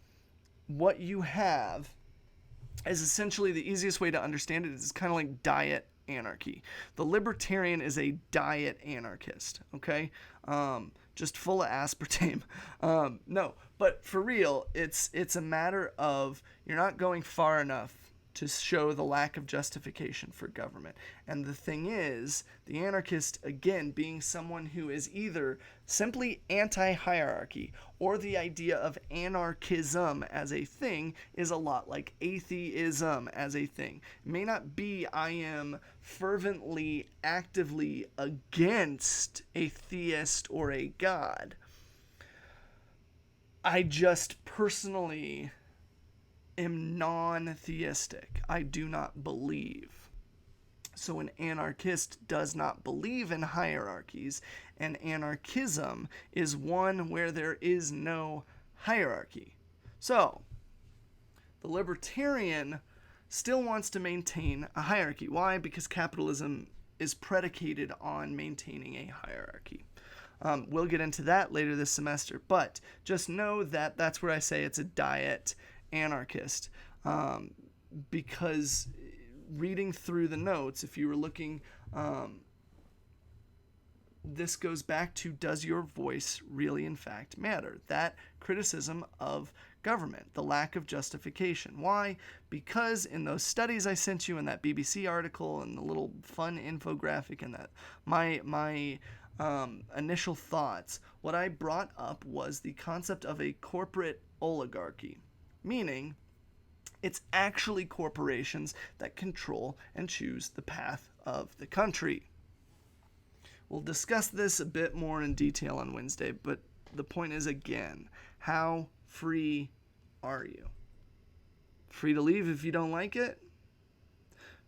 what you have is essentially the easiest way to understand it is kind of like diet anarchy. The libertarian is a diet anarchist, okay? Just full of aspartame. No, but for real, it's a matter of you're not going far enough to show the lack of justification for government. And the thing is, the anarchist, again, being someone who is either simply anti-hierarchy or the idea of anarchism as a thing is a lot like atheism as a thing. It may not be I am fervently, actively against a theist or a god. I just personally am non-theistic. I do not believe. So an anarchist does not believe in hierarchies, and anarchism is one where there is no hierarchy. So, the libertarian still wants to maintain a hierarchy. Why? Because capitalism is predicated on maintaining a hierarchy. We'll get into that later this semester, but just know that that's where I say it's a diet anarchist, because reading through the notes, if you were looking, this goes back to, does your voice really in fact matter? That criticism of government, the lack of justification. Why? Because in those studies I sent you in that BBC article and the little fun infographic and that my initial thoughts, what I brought up was the concept of a corporate oligarchy. Meaning, it's actually corporations that control and choose the path of the country. We'll discuss this a bit more in detail on Wednesday, but the point is, again, how free are you? Free to leave if you don't like it?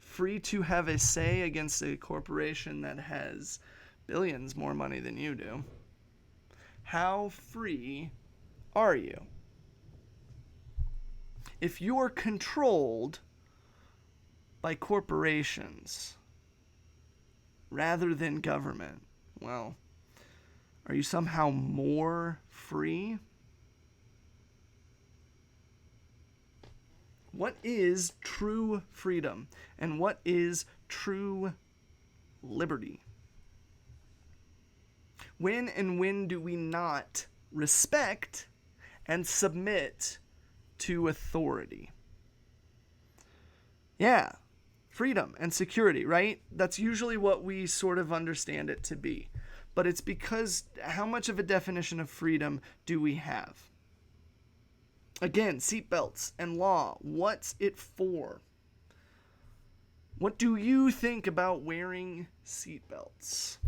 Free to have a say against a corporation that has billions more money than you do? How free are you? If you're controlled by corporations rather than government, well, are you somehow more free? What is true freedom? And what is true liberty? When do we not respect and submit to authority? Yeah, freedom and security, right? That's usually what we sort of understand it to be. But it's because how much of a definition of freedom do we have? Again, seatbelts and law, what's it for? What do you think about wearing seatbelts?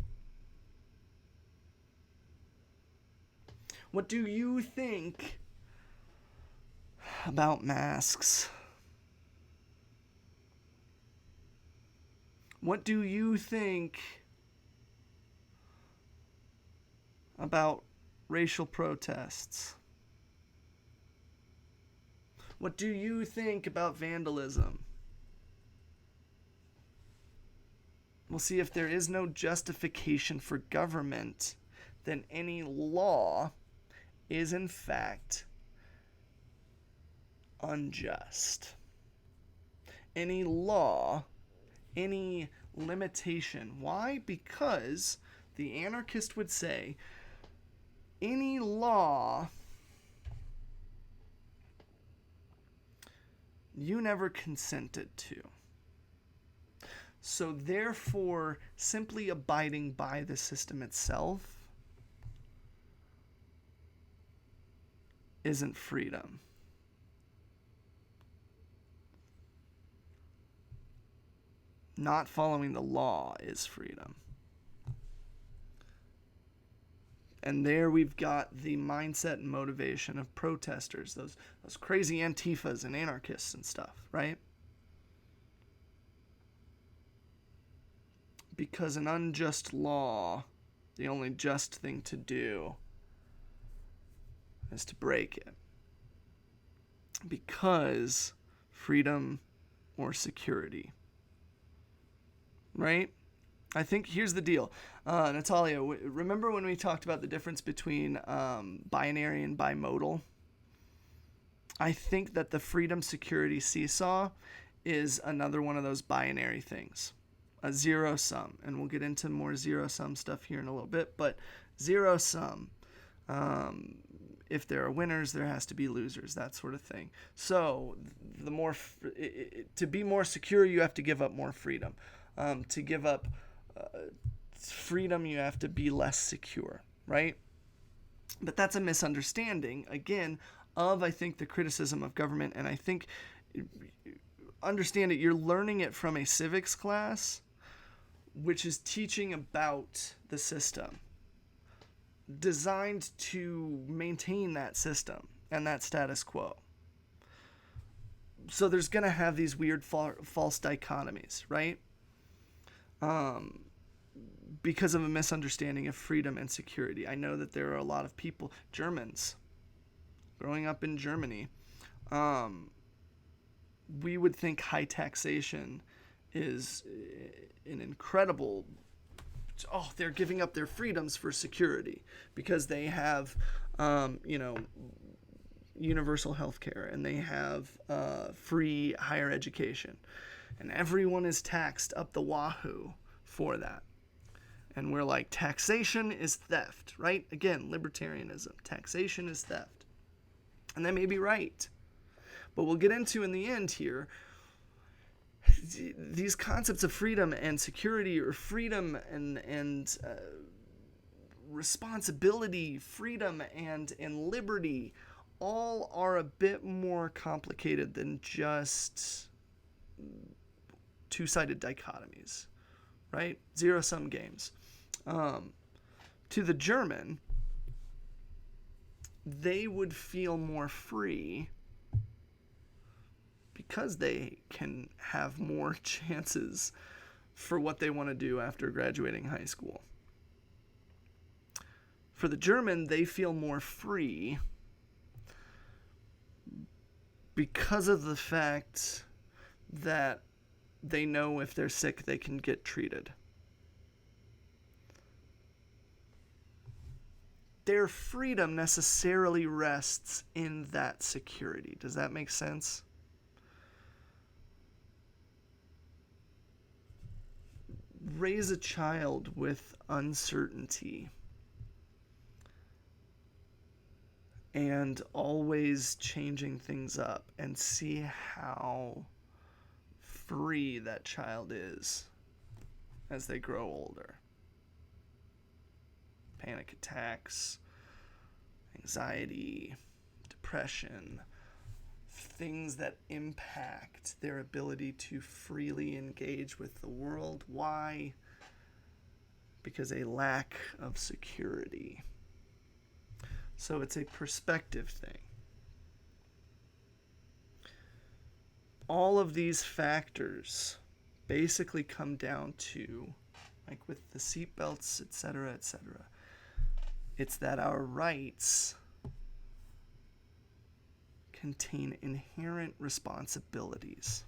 What do you think about masks? What do you think about racial protests? What do you think about vandalism? We'll see if there is no justification for government, then any law is in fact unjust. Any law, any limitation. Why? Because the anarchist would say any law you never consented to. So therefore, simply abiding by the system itself isn't freedom. Not following the law is freedom. And there we've got the mindset and motivation of protesters, those crazy Antifas and anarchists and stuff, right? Because an unjust law, the only just thing to do is to break it. Because freedom or security. Right? I think here's the deal. Natalia, remember when we talked about the difference between binary and bimodal? I think that the freedom security seesaw is another one of those binary things. A zero sum. And we'll get into more zero sum stuff here in a little bit. But zero sum. If there are winners, there has to be losers, that sort of thing. So the more to be more secure, you have to give up more freedom. To give up freedom, you have to be less secure, right? But that's a misunderstanding, again, of, I think, the criticism of government. And I think, understand it, you're learning it from a civics class, which is teaching about the system, designed to maintain that system and that status quo. So there's going to have these weird false dichotomies, right? Because of a misunderstanding of freedom and security. I know that there are a lot of people, Germans, growing up in Germany, we would think high taxation is an incredible, they're giving up their freedoms for security because they have, universal health care and they have free higher education. And everyone is taxed up the wahoo for that. And we're like, taxation is theft, right? Again, libertarianism. Taxation is theft. And they may be right. But we'll get into in the end here, these concepts of freedom and security, or freedom and responsibility, freedom and liberty, all are a bit more complicated than just two-sided dichotomies, right? Zero-sum games. To the German, they would feel more free because they can have more chances for what they want to do after graduating high school. For the German, they feel more free because of the fact that they know if they're sick, they can get treated. Their freedom necessarily rests in that security. Does that make sense? Raise a child with uncertainty and always changing things up, and see how free that child is as they grow older. Panic attacks, anxiety, depression, things that impact their ability to freely engage with the world. Why? Because a lack of security. So it's a perspective thing. All of these factors basically come down to, like with the seatbelts, etc., It's that our rights contain inherent responsibilities.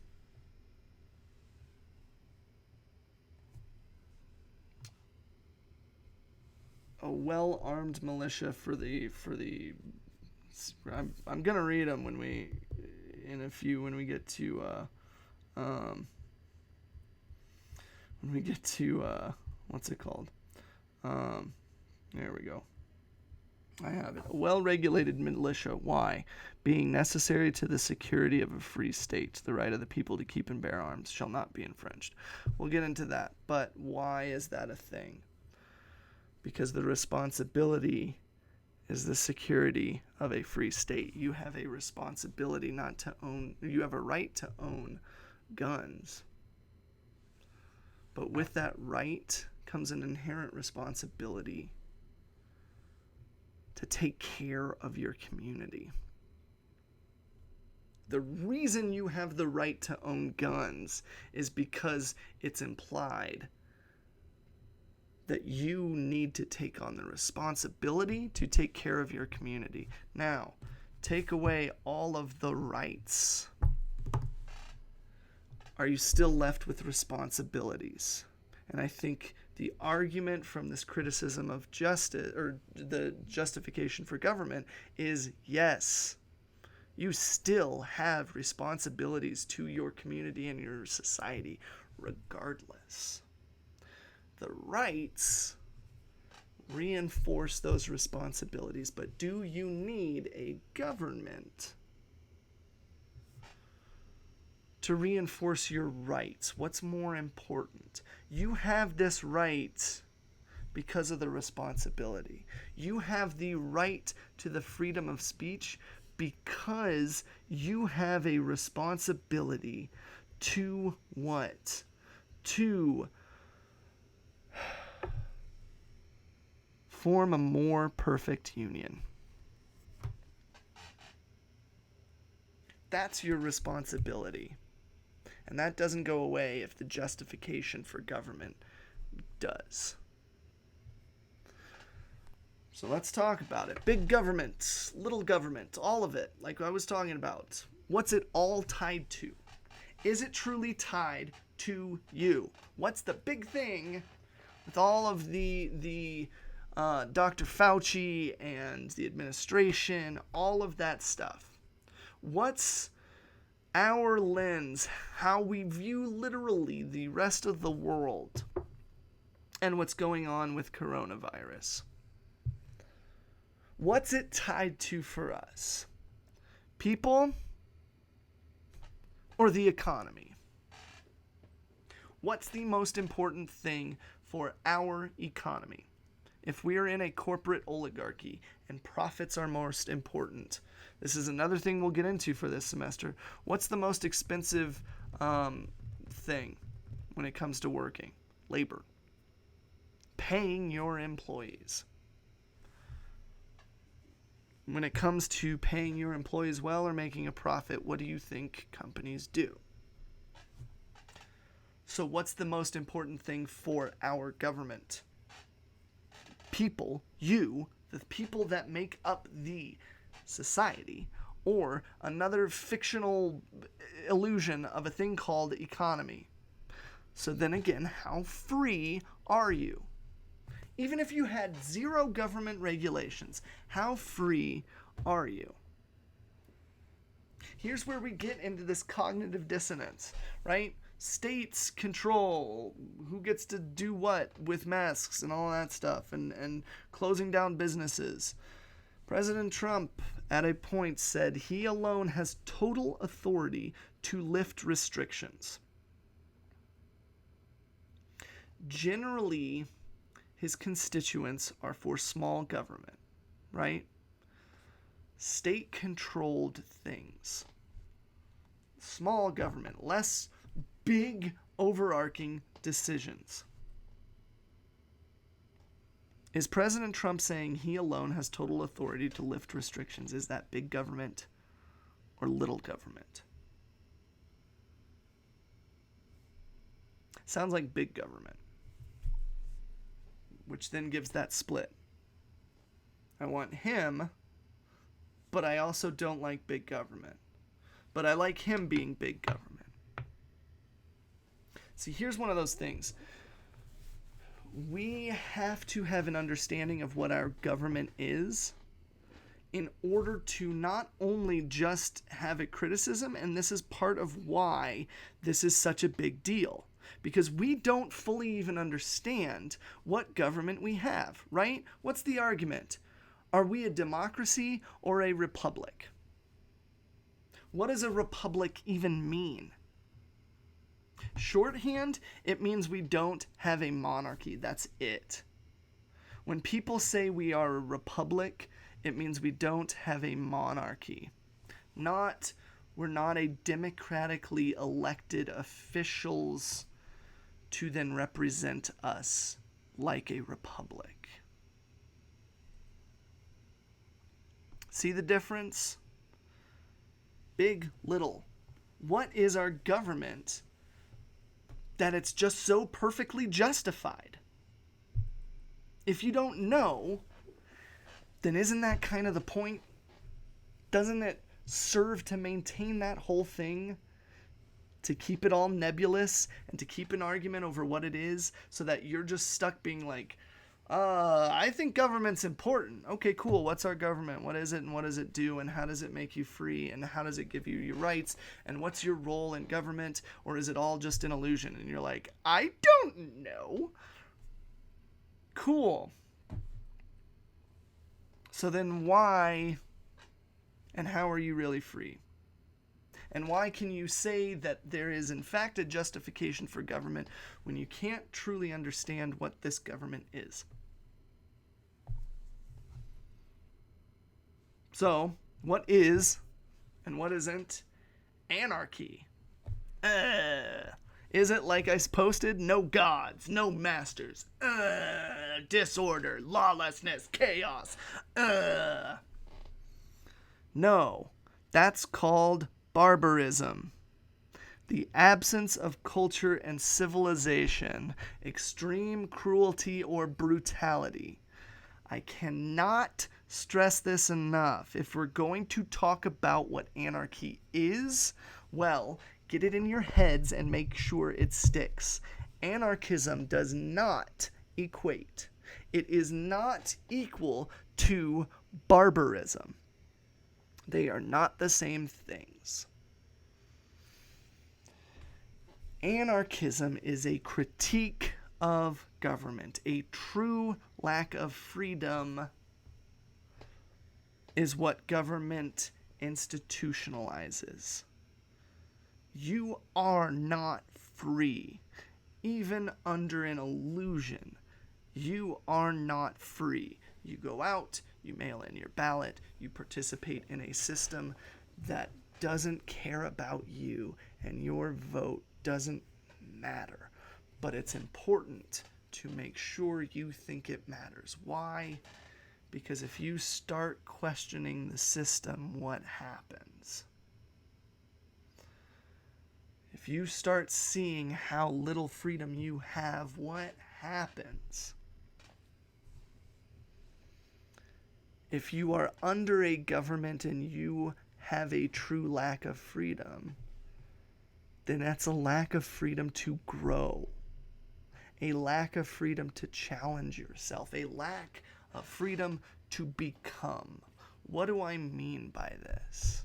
A well-armed militia for the I'm gonna read them when we get to what's it called? There we go. I have it. A well-regulated militia. Why? Being necessary to the security of a free state, the right of the people to keep and bear arms shall not be infringed. We'll get into that. But why is that a thing? Because the responsibility is the security of a free state. You have a responsibility not to own, you have a right to own guns. But with that right comes an inherent responsibility to take care of your community. The reason you have the right to own guns is because it's implied that you need to take on the responsibility to take care of your community. Now, take away all of the rights. Are you still left with responsibilities? And I think the argument from this criticism of justice, or the justification for government, is yes, you still have responsibilities to your community and your society regardless. The rights reinforce those responsibilities, but do you need a government to reinforce your rights? What's more important? You have this right because of the responsibility. You have the right to the freedom of speech because you have a responsibility to what? To form a more perfect union. That's your responsibility. And that doesn't go away if the justification for government does. So let's talk about it. Big government, little government, all of it, like I was talking about. What's it all tied to? Is it truly tied to you? What's the big thing with all of the Dr. Fauci and the administration, all of that stuff? What's our lens, how we view literally the rest of the world and what's going on with coronavirus? What's it tied to for us? People or the economy? What's the most important thing for our economy? If we are in a corporate oligarchy and profits are most important, this is another thing we'll get into for this semester. What's the most expensive thing when it comes to working? Labor. Paying your employees. When it comes to paying your employees well or making a profit, what do you think companies do? So what's the most important thing for our government? People, you, the people that make up the society, or another fictional illusion of a thing called economy. So then again, how free are you? Even if you had zero government regulations, how free are you? Here's where we get into this cognitive dissonance, right? States control who gets to do what with masks and all that stuff, and closing down businesses. President Trump at a point said he alone has total authority to lift restrictions. Generally, his constituents are for small government, right? State-controlled things. Small government, less big overarching decisions. Is President Trump saying he alone has total authority to lift restrictions? Is that big government or little government? Sounds like big government, which then gives that split. I want him, but I also don't like big government. But I like him being big government. See, here's one of those things. We have to have an understanding of what our government is in order to not only just have a criticism, and this is part of why this is such a big deal, because we don't fully even understand what government we have, right? What's the argument? Are we a democracy or a republic? What does a republic even mean? Shorthand, it means we don't have a monarchy. That's it. When people say we are a republic, it means we don't have a monarchy. We're not a democratically elected officials to then represent us like a republic. See the difference? Big, little. What is our government that it's just so perfectly justified? If you don't know, then isn't that kind of the point? Doesn't it serve to maintain that whole thing? To keep it all nebulous and to keep an argument over what it is so that you're just stuck being like, I think government's important. Okay, cool. What's our government? What is it and what does it do and how does it make you free and how does it give you your rights and what's your role in government, or is it all just an illusion? And you're like, I don't know. Cool. So then why and how are you really free? And why can you say that there is in fact a justification for government when you can't truly understand what this government is? So, what is and what isn't anarchy? Is it like I posted? No gods, no masters, disorder, lawlessness, chaos. No, that's called barbarism. The absence of culture and civilization, extreme cruelty or brutality. I cannot stress this enough. If we're going to talk about what anarchy is, well, get it in your heads and make sure it sticks. Anarchism does not equate. It is not equal to barbarism. They are not the same things. Anarchism is a critique of government. A true lack of freedom is what government institutionalizes. You are not free, even under an illusion. You are not free. You go out, you mail in your ballot, you participate in a system that doesn't care about you, and your vote doesn't matter. But it's important to make sure you think it matters. Why? Because if you start questioning the system, what happens? If you start seeing how little freedom you have, what happens? If you are under a government and you have a true lack of freedom, then that's a lack of freedom to grow, a lack of freedom to challenge yourself, a lack of freedom to become. What do I mean by this?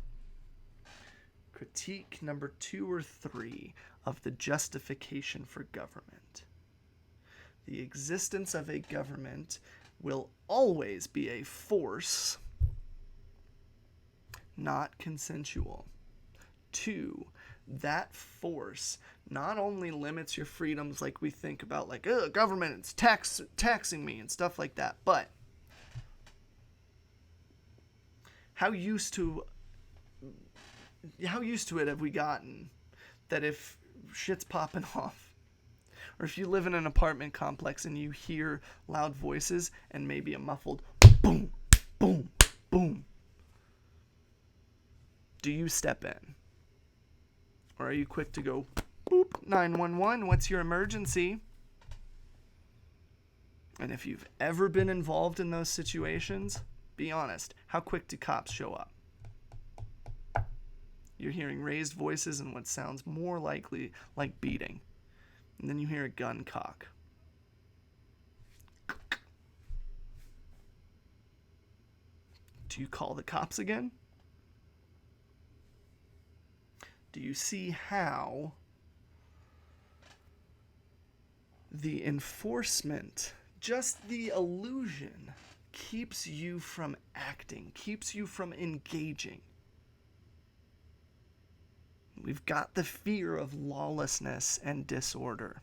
Critique number 2 or 3 of the justification for government. The existence of a government will always be a force, not consensual. 2, that force not only limits your freedoms like we think about, like, government is taxing me and stuff like that, but how used to it have we gotten that if shit's popping off, or if you live in an apartment complex and you hear loud voices and maybe a muffled boom, boom, boom, do you step in? Or are you quick to go, boop, 911, what's your emergency? And if you've ever been involved in those situations, Be honest. How quick do cops show up? You're hearing raised voices and what sounds more likely like beating. And then you hear a gun cock. Do you call the cops again? Do you see how the enforcement, just the illusion, keeps you from acting, keeps you from engaging? We've got the fear of lawlessness and disorder.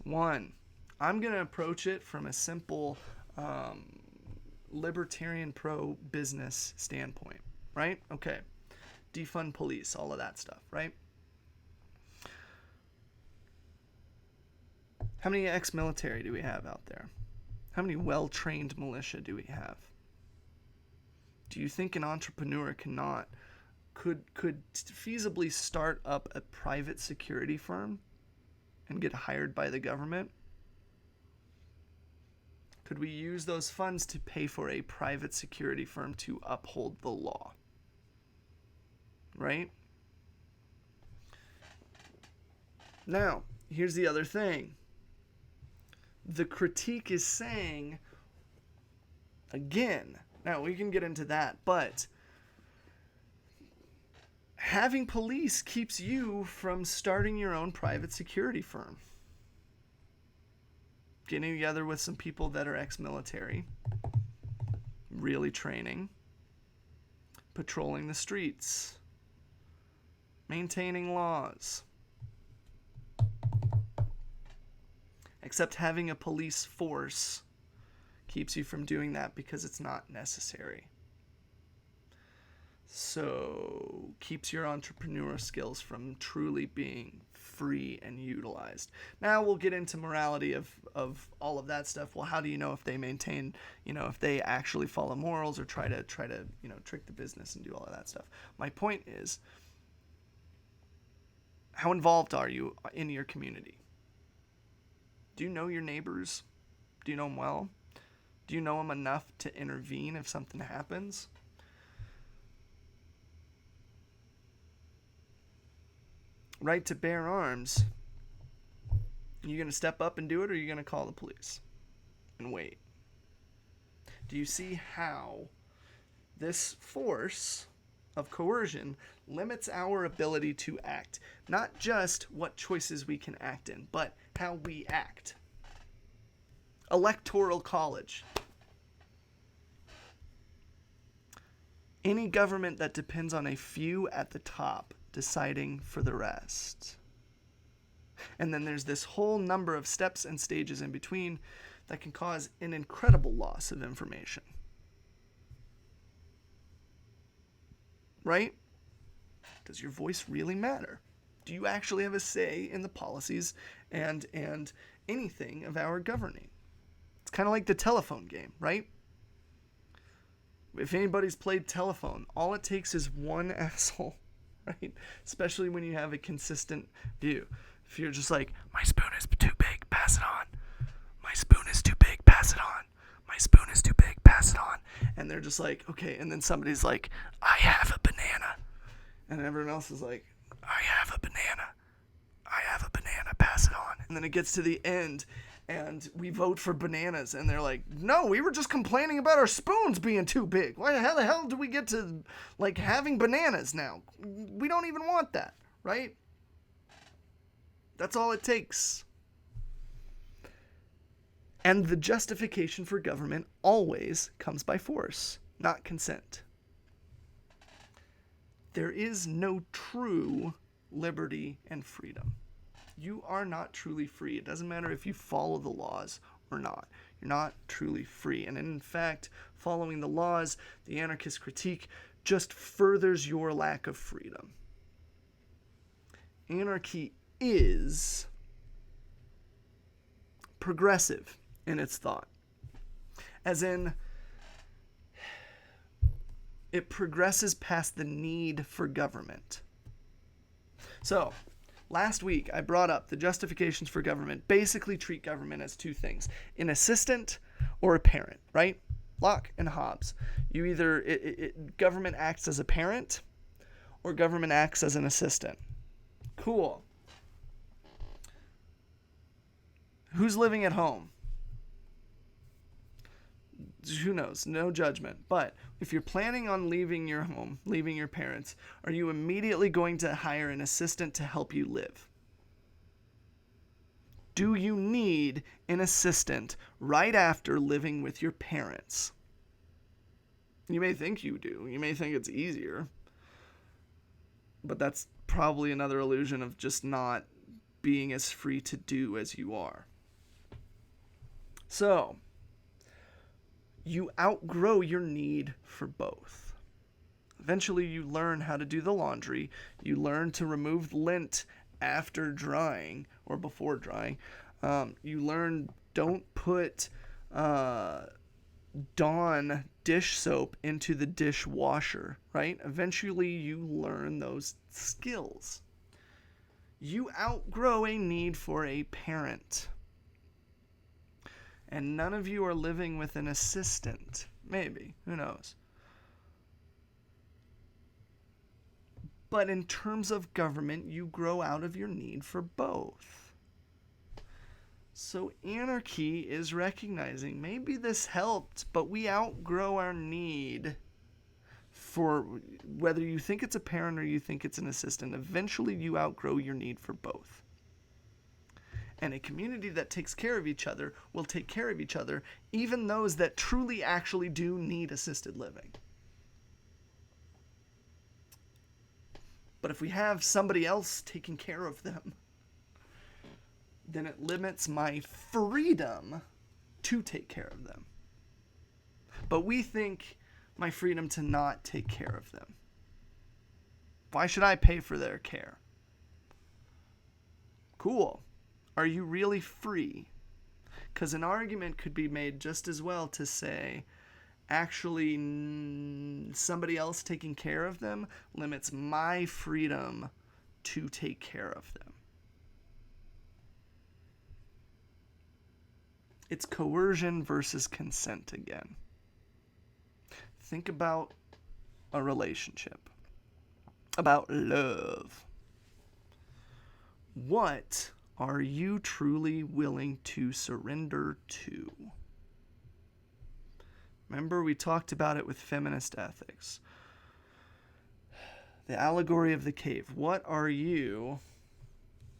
One, I'm going to approach it from a simple libertarian pro-business standpoint, right? Okay. Defund police, all of that stuff, right? How many ex-military do we have out there? How many well-trained militia do we have? Do you think an entrepreneur could feasibly start up a private security firm and get hired by the government? Could we use those funds to pay for a private security firm to uphold the law? Right? Now, here's the other thing. The critique is saying, again, now we can get into that, but having police keeps you from starting your own private security firm. Getting together with some people that are ex-military, really training, patrolling the streets, maintaining laws. Except having a police force keeps you from doing that because it's not necessary. So, keeps your entrepreneurial skills from truly being free and utilized. Now we'll get into morality of all of that stuff. Well, how do you know if they maintain, if they actually follow morals or try to, trick the business and do all of that stuff? My point is, how involved are you in your community? Do you know your neighbors? Do you know them well? Do you know them enough to intervene if something happens? Right to bear arms. Are you going to step up and do it, or are you going to call the police and wait? Do you see how this force of coercion limits our ability to act? Not just what choices we can act in, but how we act. Electoral college. Any government that depends on a few at the top deciding for the rest. And then there's this whole number of steps and stages in between that can cause an incredible loss of information. Right? Does your voice really matter? Do you actually have a say in the policies and anything of our governing? It's kind of like the telephone game, right? If anybody's played telephone, all it takes is one asshole, right? Especially when you have a consistent view. If you're just like, my spoon is too big, pass it on. My spoon is too big, pass it on. My spoon is too big, pass it on. And they're just like, okay. And then somebody's like, I have a banana. And everyone else is like, I have a banana. I have a banana, pass it on. And then it gets to the end, and we vote for bananas. And they're like, no, we were just complaining about our spoons being too big. Why the hell do we get to, having bananas now? We don't even want that, right? That's all it takes. And the justification for government always comes by force, not consent. There is no true liberty and freedom. You are not truly free. It doesn't matter if you follow the laws or not. You're not truly free. And in fact, following the laws, the anarchist critique just furthers your lack of freedom. Anarchy is progressive in its thought. As in, it progresses past the need for government. So, last week I brought up the justifications for government basically treat government as two things: an assistant or a parent, right? Locke and Hobbes. You either, government acts as a parent or government acts as an assistant. Cool. Who's living at home? Who knows? No judgment. But if you're planning on leaving your home, leaving your parents, are you immediately going to hire an assistant to help you live? Do you need an assistant right after living with your parents? You may think you do. You may think it's easier. But that's probably another illusion of just not being as free to do as you are. So, you outgrow your need for both. Eventually, you learn how to do the laundry. You learn to remove lint after drying or before drying. You learn don't put Dawn dish soap into the dishwasher, right? Eventually, you learn those skills. You outgrow a need for a parent. And none of you are living with an assistant. Maybe. Who knows? But in terms of government, you grow out of your need for both. So anarchy is recognizing maybe this helped, but we outgrow our need for, whether you think it's a parent or you think it's an assistant, eventually you outgrow your need for both. And a community that takes care of each other will take care of each other, even those that truly actually do need assisted living. But if we have somebody else taking care of them, then it limits my freedom to take care of them. But we think my freedom to not take care of them. Why should I pay for their care? Cool. Are you really free? Because an argument could be made just as well to say, actually, somebody else taking care of them limits my freedom to take care of them. It's coercion versus consent again. Think about a relationship, about love. What are you truly willing to surrender to? Remember, we talked about it with feminist ethics. The allegory of the cave. What are you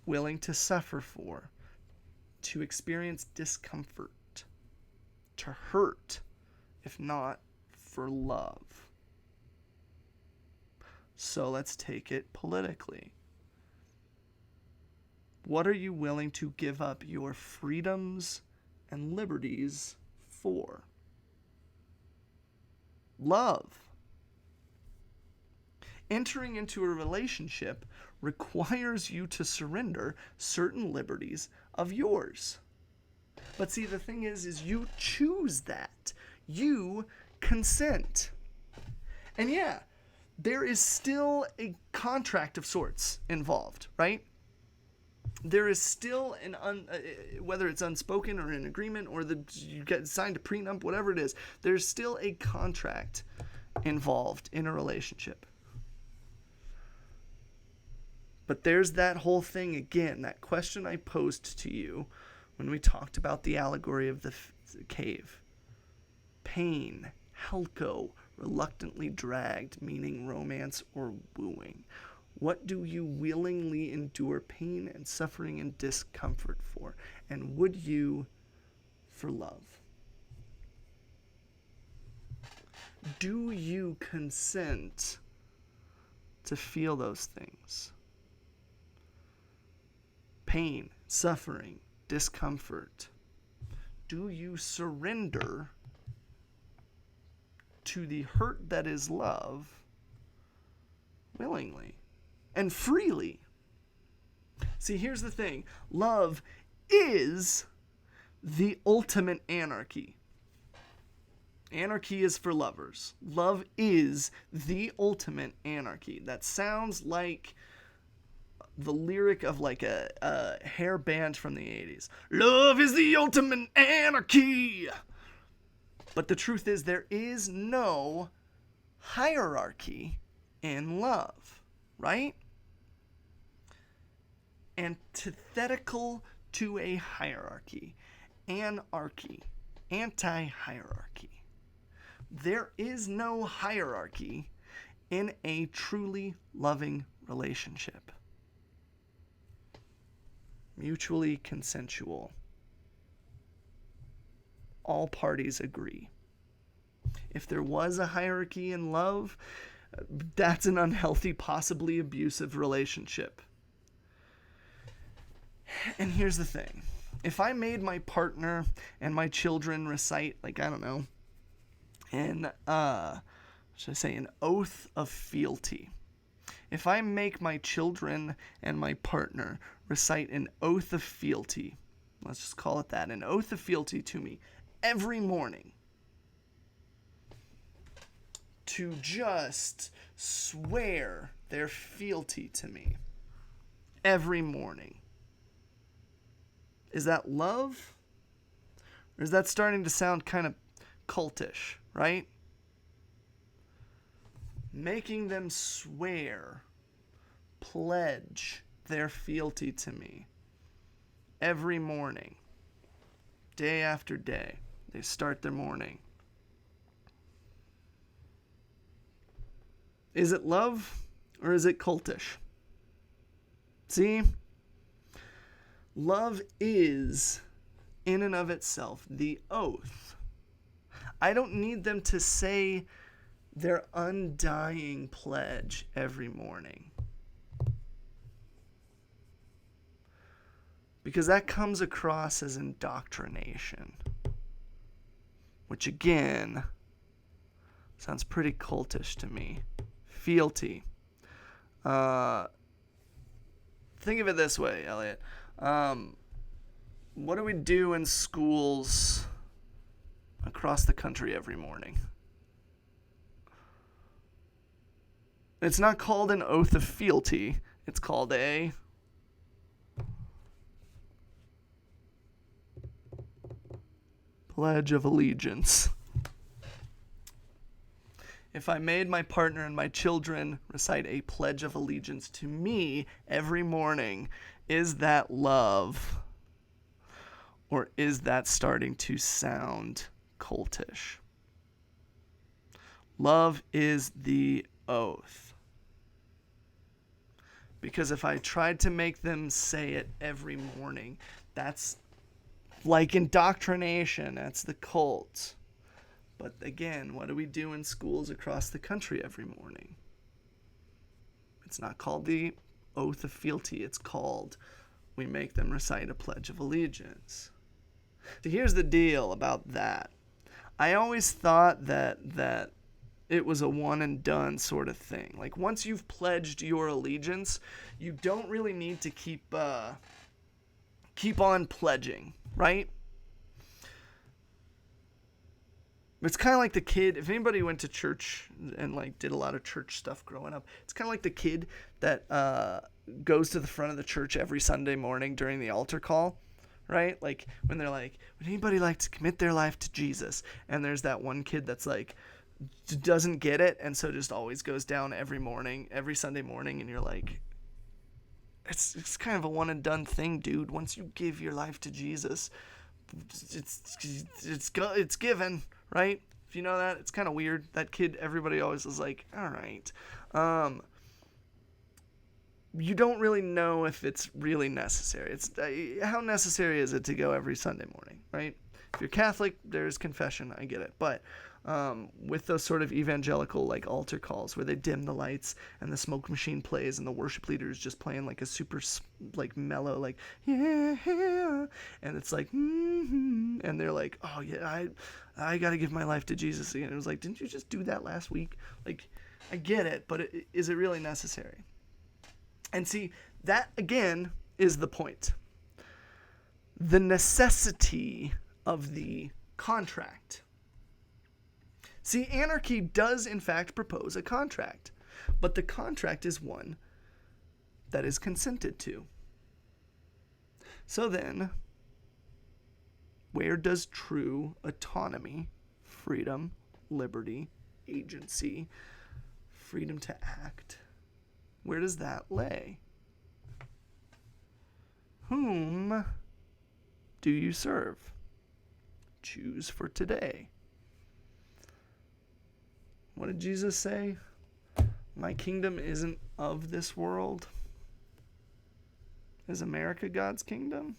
willing to suffer for? To experience discomfort? To hurt, if not for love? So let's take it politically. What are you willing to give up your freedoms and liberties for? Love. Entering into a relationship requires you to surrender certain liberties of yours. But see, the thing is you choose that. You consent. And yeah, there is still a contract of sorts involved, right? There is still whether it's unspoken or an agreement or you get signed a prenup, whatever it is, there's still a contract involved in a relationship. But there's that whole thing again, that question I posed to you when we talked about the allegory of the cave. Pain, helco, reluctantly dragged, meaning romance or wooing. What do you willingly endure pain and suffering and discomfort for? And would you for love? Do you consent to feel those things? Pain, suffering, discomfort. Do you surrender to the hurt that is love willingly and freely? See, here's the thing. Love is the ultimate anarchy. Anarchy is for lovers. Love is the ultimate anarchy. That sounds like the lyric of like a hair band from the 80s. Love is the ultimate anarchy. But the truth is, there is no hierarchy in love, right? Antithetical to a hierarchy, anarchy, anti-hierarchy. There is no hierarchy in a truly loving relationship. Mutually consensual. All parties agree. If there was a hierarchy in love, that's an unhealthy, possibly abusive relationship. And here's the thing. If I made my partner and my children recite, like, I don't know, an oath of fealty. If I make my children and my partner recite an oath of fealty, let's just call it that, an oath of fealty to me every morning, to just swear their fealty to me every morning, is that love? Or is that starting to sound kind of cultish, right? Making them swear, pledge their fealty to me every morning, day after day. They start their morning. Is it love or is it cultish? See? Love is, in and of itself, the oath. I don't need them to say their undying pledge every morning, because that comes across as indoctrination, which again sounds pretty cultish to me. Fealty. Think of it this way, Elliot. What do we do in schools across the country every morning? It's not called an oath of fealty. It's called a pledge of allegiance. If I made my partner and my children recite a pledge of allegiance to me every morning, is that love? Or is that starting to sound cultish? Love is the oath. Because if I tried to make them say it every morning, that's like indoctrination. That's the cult. But again, what do we do in schools across the country every morning? It's not called the oath of fealty. It's called, we make them recite a pledge of allegiance. So here's the deal about that. I always thought that it was a one and done sort of thing. Like, once you've pledged your allegiance, you don't really need to keep on pledging, right? It's kind of like the kid, if anybody went to church and like did a lot of church stuff growing up, it's kind of like the kid that goes to the front of the church every Sunday morning during the altar call, right? Like when they're like, would anybody like to commit their life to Jesus? And there's that one kid that's like, doesn't get it, and so just always goes down every morning, every Sunday morning, and you're like, it's kind of a one and done thing, dude. Once you give your life to Jesus, it's given, right? If you know that, it's kind of weird. That kid, everybody always is like, all right. You don't really know if it's really necessary. It's how necessary is it to go every Sunday morning, right? If you're Catholic, there's confession, I get it, but with those sort of evangelical like altar calls where they dim the lights and the smoke machine plays and the worship leader is just playing like a super like mellow like yeah, and it's like and they're like, oh yeah, I gotta give my life to Jesus again. It was like, didn't you just do that last week? Like, I get it, but is it really necessary? And see, that again is the point. The necessity of the contract. See, anarchy does in fact propose a contract, but the contract is one that is consented to. So then, where does true autonomy freedom, liberty, agency, freedom to act. Where does that lay? Whom do you serve? Choose for today. What did Jesus say? My kingdom isn't of this world. Is America God's kingdom?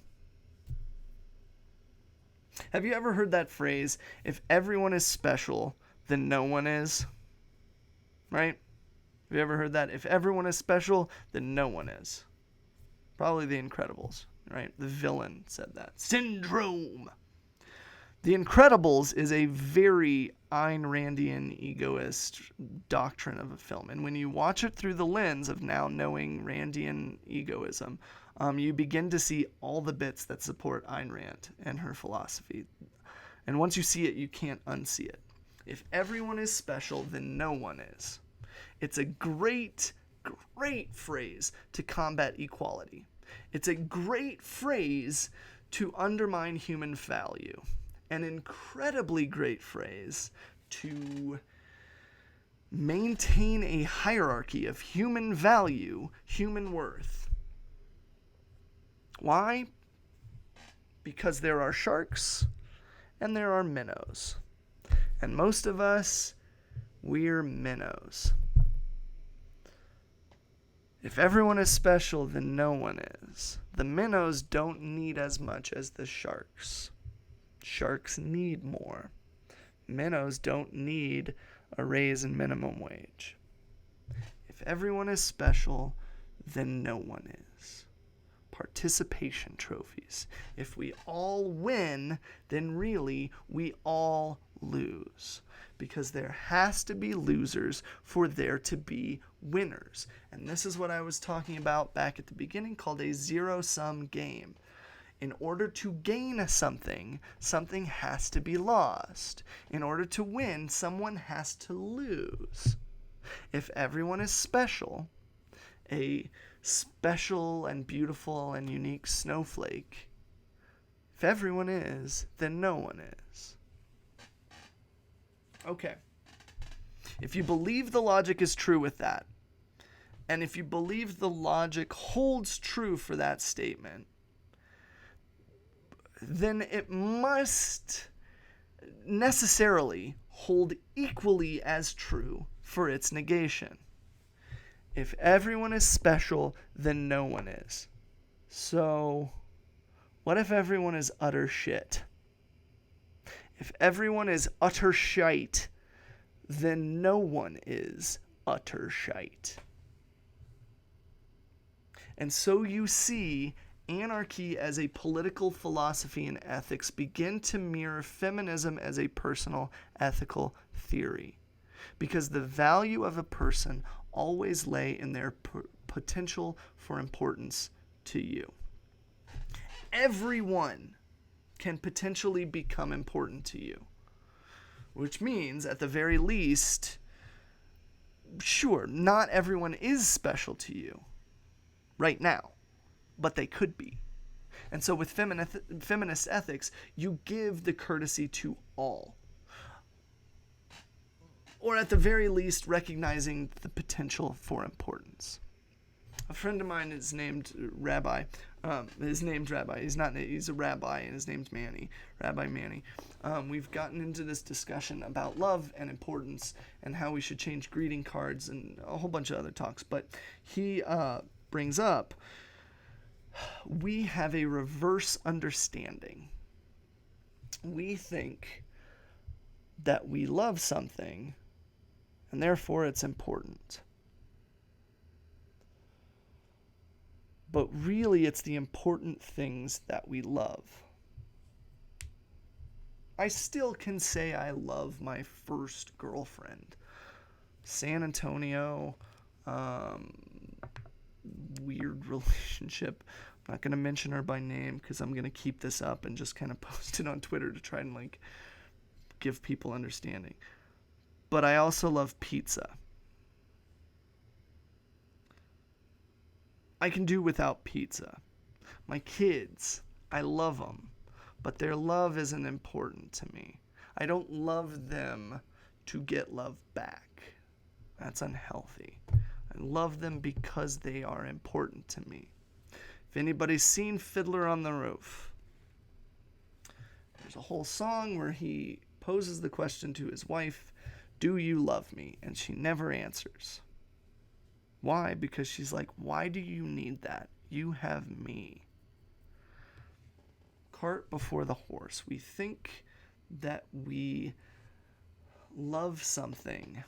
Have you ever heard that phrase, if everyone is special, then no one is? Right? Have you ever heard that? If everyone is special, then no one is. Probably The Incredibles, right? The villain said that. Syndrome! The Incredibles is a very Ayn Randian egoist doctrine of a film. And when you watch it through the lens of now knowing Randian egoism, you begin to see all the bits that support Ayn Rand and her philosophy. And once you see it, you can't unsee it. If everyone is special, then no one is. It's a great, great phrase to combat equality. It's a great phrase to undermine human value. An incredibly great phrase to maintain a hierarchy of human value, human worth. Why? Because there are sharks and there are minnows. And most of us, we're minnows. If everyone is special, then no one is. The minnows don't need as much as the sharks. Sharks need more. Minnows don't need a raise in minimum wage. If everyone is special, then no one is. Participation trophies. If we all win, then really we all lose. Because there has to be losers for there to be winners. And this is what I was talking about back at the beginning, called a zero-sum game. In order to gain something, something has to be lost. In order to win, someone has to lose. If everyone is special, a special and beautiful and unique snowflake, if everyone is, then no one is. Okay. If you believe the logic is true with that, and if you believe the logic holds true for that statement, then it must necessarily hold equally as true for its negation. If everyone is special, then no one is. So, what if everyone is utter shit? If everyone is utter shite, then no one is utter shite. And so you see, anarchy as a political philosophy and ethics begin to mirror feminism as a personal ethical theory. Because the value of a person always lay in their potential for importance to you. Everyone can potentially become important to you. Which means, at the very least, sure, not everyone is special to you right now, but they could be. And so with feminist ethics, you give the courtesy to all. Or at the very least, recognizing the potential for importance. A friend of mine is named Rabbi. He's a rabbi, and his name's Manny. Rabbi Manny. We've gotten into this discussion about love and importance and how we should change greeting cards and a whole bunch of other talks. But he brings up, we have a reverse understanding. We think that we love something, and therefore it's important. But really, it's the important things that we love. I still can say I love my first girlfriend. San Antonio, weird relationship. I'm not going to mention her by name because I'm going to keep this up and just kind of post it on Twitter to try and give people understanding. But I also love pizza. I can do without pizza. My kids, I love them, but their love isn't important to me. I don't love them to get love back. That's unhealthy. I love them because they are important to me. If anybody's seen Fiddler on the Roof, there's a whole song where he poses the question to his wife, "Do you love me?" And she never answers. Why? Because she's like, "Why do you need that? You have me." Cart before the horse. We think that we love something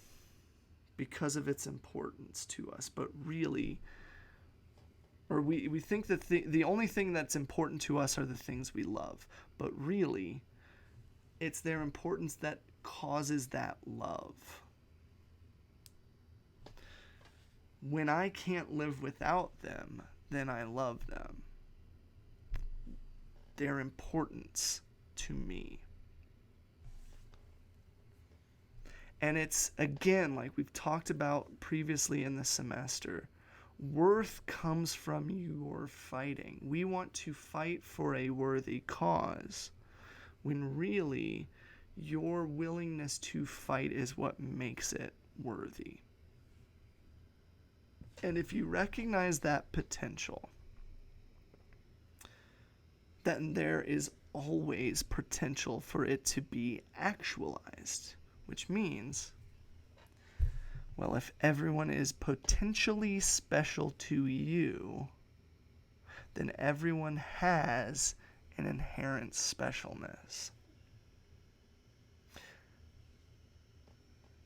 because of its importance to us, but really, or we think that the only thing that's important to us are the things we love, but really, it's their importance that causes that love. When I can't live without them, then I love them. Their importance to me. And it's, again, like we've talked about previously in the semester, worth comes from your fighting. We want to fight for a worthy cause, when really your willingness to fight is what makes it worthy. And if you recognize that potential, then there is always potential for it to be actualized, which means, well, if everyone is potentially special to you, then everyone has an inherent specialness.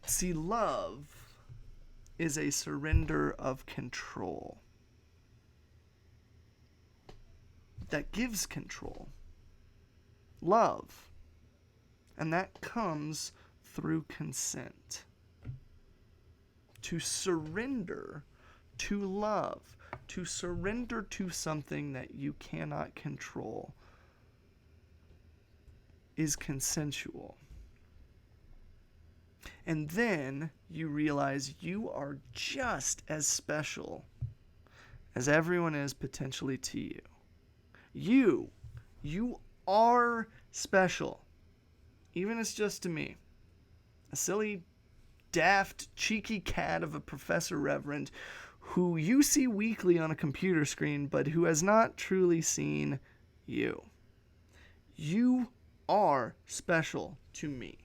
See, love is a surrender of control that gives control. Love. And that comes through consent. To surrender to love, to surrender to something that you cannot control, is consensual. And then you realize you are just as special as everyone is potentially to you. You are special. Even if it's just to me. A silly, daft, cheeky cat of a Professor Reverend who you see weekly on a computer screen, but who has not truly seen you. You are special to me.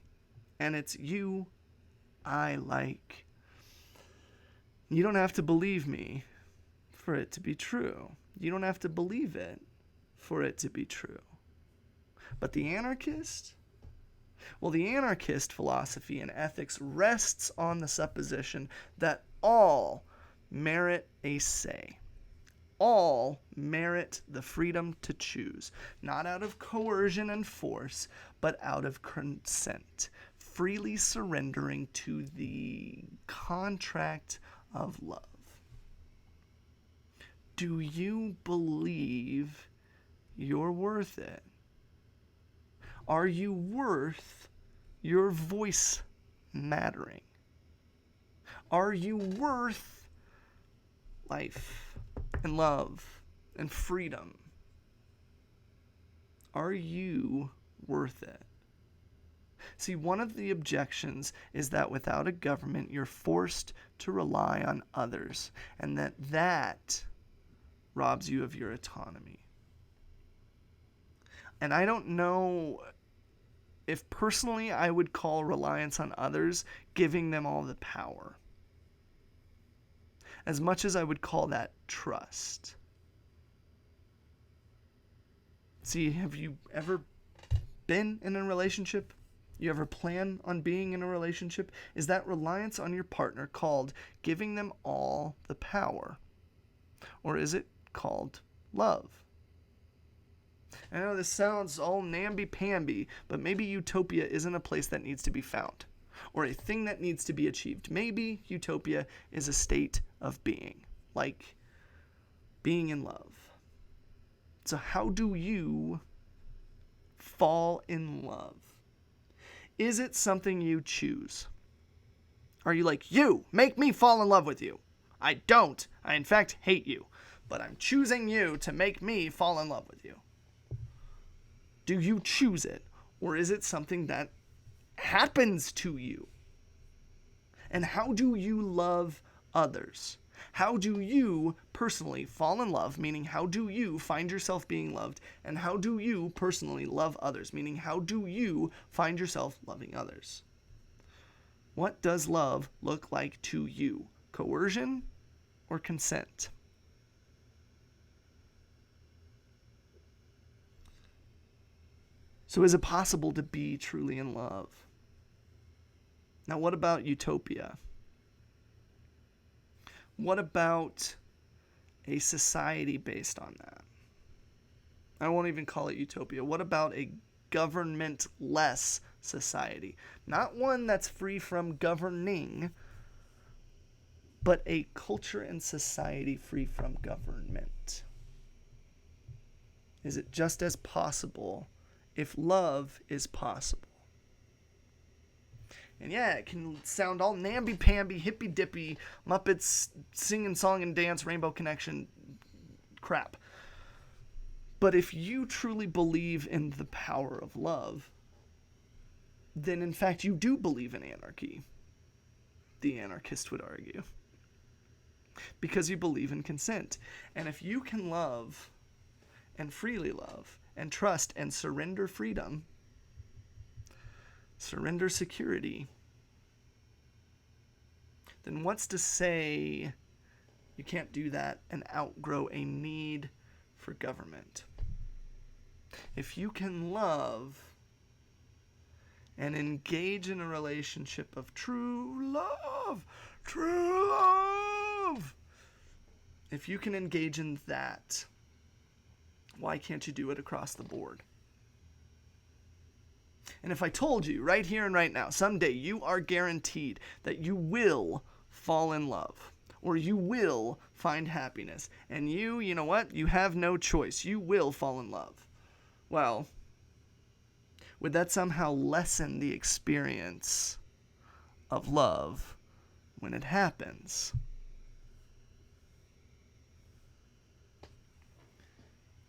And it's you I like. You don't have to believe me for it to be true. You don't have to believe it for it to be true. But the anarchist? Well, the anarchist philosophy and ethics rests on the supposition that all merit a say. All merit the freedom to choose, not out of coercion and force, but out of consent, freely surrendering to the contract of love. Do you believe you're worth it? Are you worth your voice mattering? Are you worth life and love and freedom? Are you worth it? See, one of the objections is that without a government, you're forced to rely on others, and that robs you of your autonomy. And I don't know if personally I would call reliance on others giving them all the power, as much as I would call that trust. See, have you ever been in a relationship? You ever plan on being in a relationship? Is that reliance on your partner called giving them all the power? Or is it called love? I know this sounds all namby-pamby, but maybe utopia isn't a place that needs to be found, or a thing that needs to be achieved. Maybe utopia is a state of being, like being in love. So how do you fall in love? Is it something you choose? Are you like, you, make me fall in love with you? I don't. I in fact hate you, but I'm choosing you to make me fall in love with you. Do you choose it, or is it something that happens to you? And how do you love others? How do you personally fall in love, meaning how do you find yourself being loved? And how do you personally love others, meaning how do you find yourself loving others? What does love look like to you? Coercion or consent? So is it possible to be truly in love? Now, what about utopia? What about a society based on that? I won't even call it utopia. What about a government-less society? Not one that's free from governing, but a culture and society free from government. Is it just as possible if love is possible? And yeah, it can sound all namby-pamby, hippy-dippy, Muppets singing song and dance, Rainbow Connection crap. But if you truly believe in the power of love, then in fact you do believe in anarchy, the anarchist would argue. Because you believe in consent. And if you can love and freely love and trust and surrender freedom, surrender security, then what's to say you can't do that and outgrow a need for government? If you can love and engage in a relationship of true love, if you can engage in that, why can't you do it across the board? And if I told you right here and right now, someday you are guaranteed that you will fall in love, or you will find happiness, and you know what? You have no choice. You will fall in love. Well, would that somehow lessen the experience of love when it happens?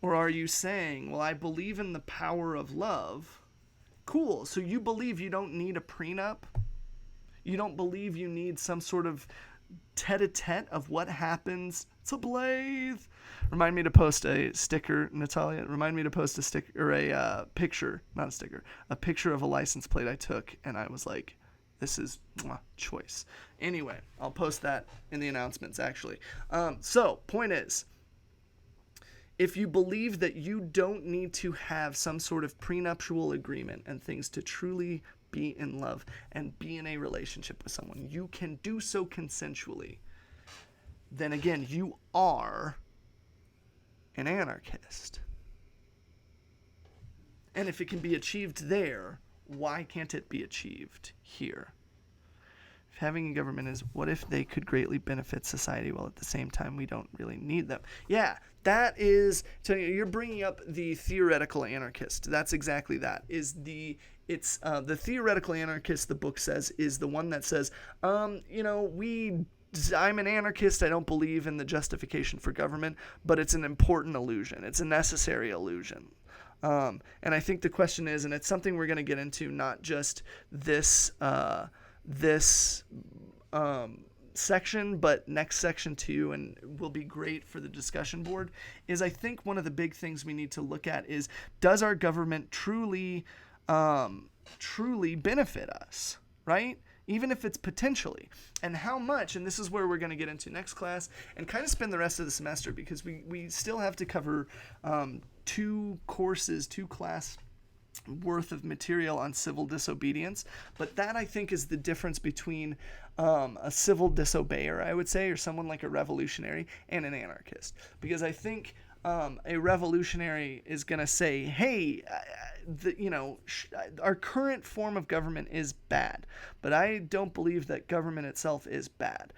Or are you saying, well, I believe in the power of love. Cool, so you believe you don't need a prenup? You don't believe you need some sort of tete-a-tete of what happens to Blythe? Remind me to post a sticker, Natalia. Remind me to post a sticker, or a picture, not a sticker, a picture of a license plate I took, and I was like, this is choice. Anyway, I'll post that in the announcements, actually. So, point is, if you believe that you don't need to have some sort of prenuptial agreement and things to truly be in love and be in a relationship with someone, you can do so consensually, then again, you are an anarchist. And if it can be achieved there, why can't it be achieved here? If having a government is, what if they could greatly benefit society while at the same time we don't really need them? Yeah, that is, so you're bringing up the theoretical anarchist. That's exactly that. The theoretical anarchist, the book says, is the one that says, I'm an anarchist. I don't believe in the justification for government, but it's an important illusion. It's a necessary illusion. And I think the question is, and it's something we're going to get into, not just this section, but next section too, and will be great for the discussion board, is I think one of the big things we need to look at is, does our government truly benefit us, right? Even if it's potentially, and how much, and this is where we're going to get into next class and kind of spend the rest of the semester, because we still have to cover 2 class worth of material on civil disobedience. But that, I think, is the difference between a civil disobeyer, I would say, or someone like a revolutionary, and an anarchist. Because I think a revolutionary is going to say, hey, our current form of government is bad, but I don't believe that government itself is bad.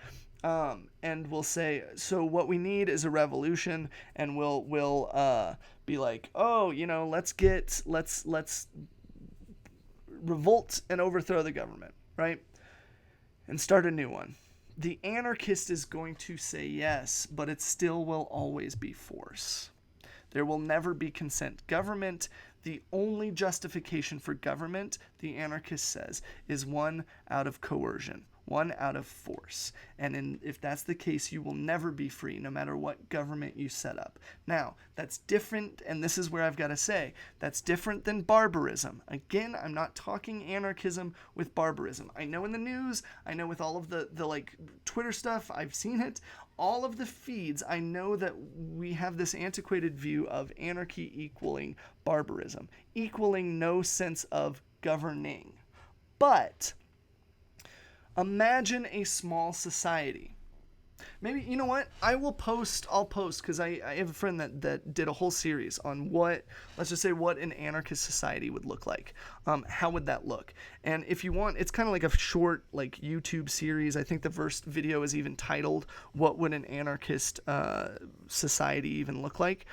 And we'll say, so what we need is a revolution, and we'll be like, let's revolt and overthrow the government, right? And start a new one. The anarchist is going to say yes, but it still will always be force. There will never be consent. Government, The only justification for government, the anarchist says, is one out of coercion, one out of force. And if that's the case, you will never be free, no matter what government you set up. Now, that's different, and this is where I've got to say, that's different than barbarism. Again, I'm not talking anarchism with barbarism. I know in the news, I know with all of the like Twitter stuff, I've seen it, all of the feeds, I know that we have this antiquated view of anarchy equaling barbarism, equaling no sense of governing. But imagine a small society. Maybe, you know what? I'll post, because I have a friend that did a whole series on what, let's just say, what an anarchist society would look like. How would that look? And if you want, it's kind of like a short, like, YouTube series. I think the first video is even titled, What Would an Anarchist Society Even Look Like?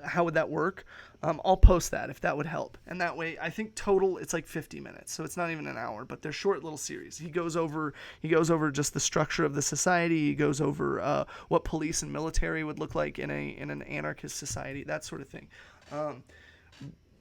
How would that work? I'll post that if that would help. And that way, I think total it's like 50 minutes, so it's not even an hour, but they're short little series. He goes over just the structure of the society. He goes over what police and military would look like in an anarchist society, that sort of thing.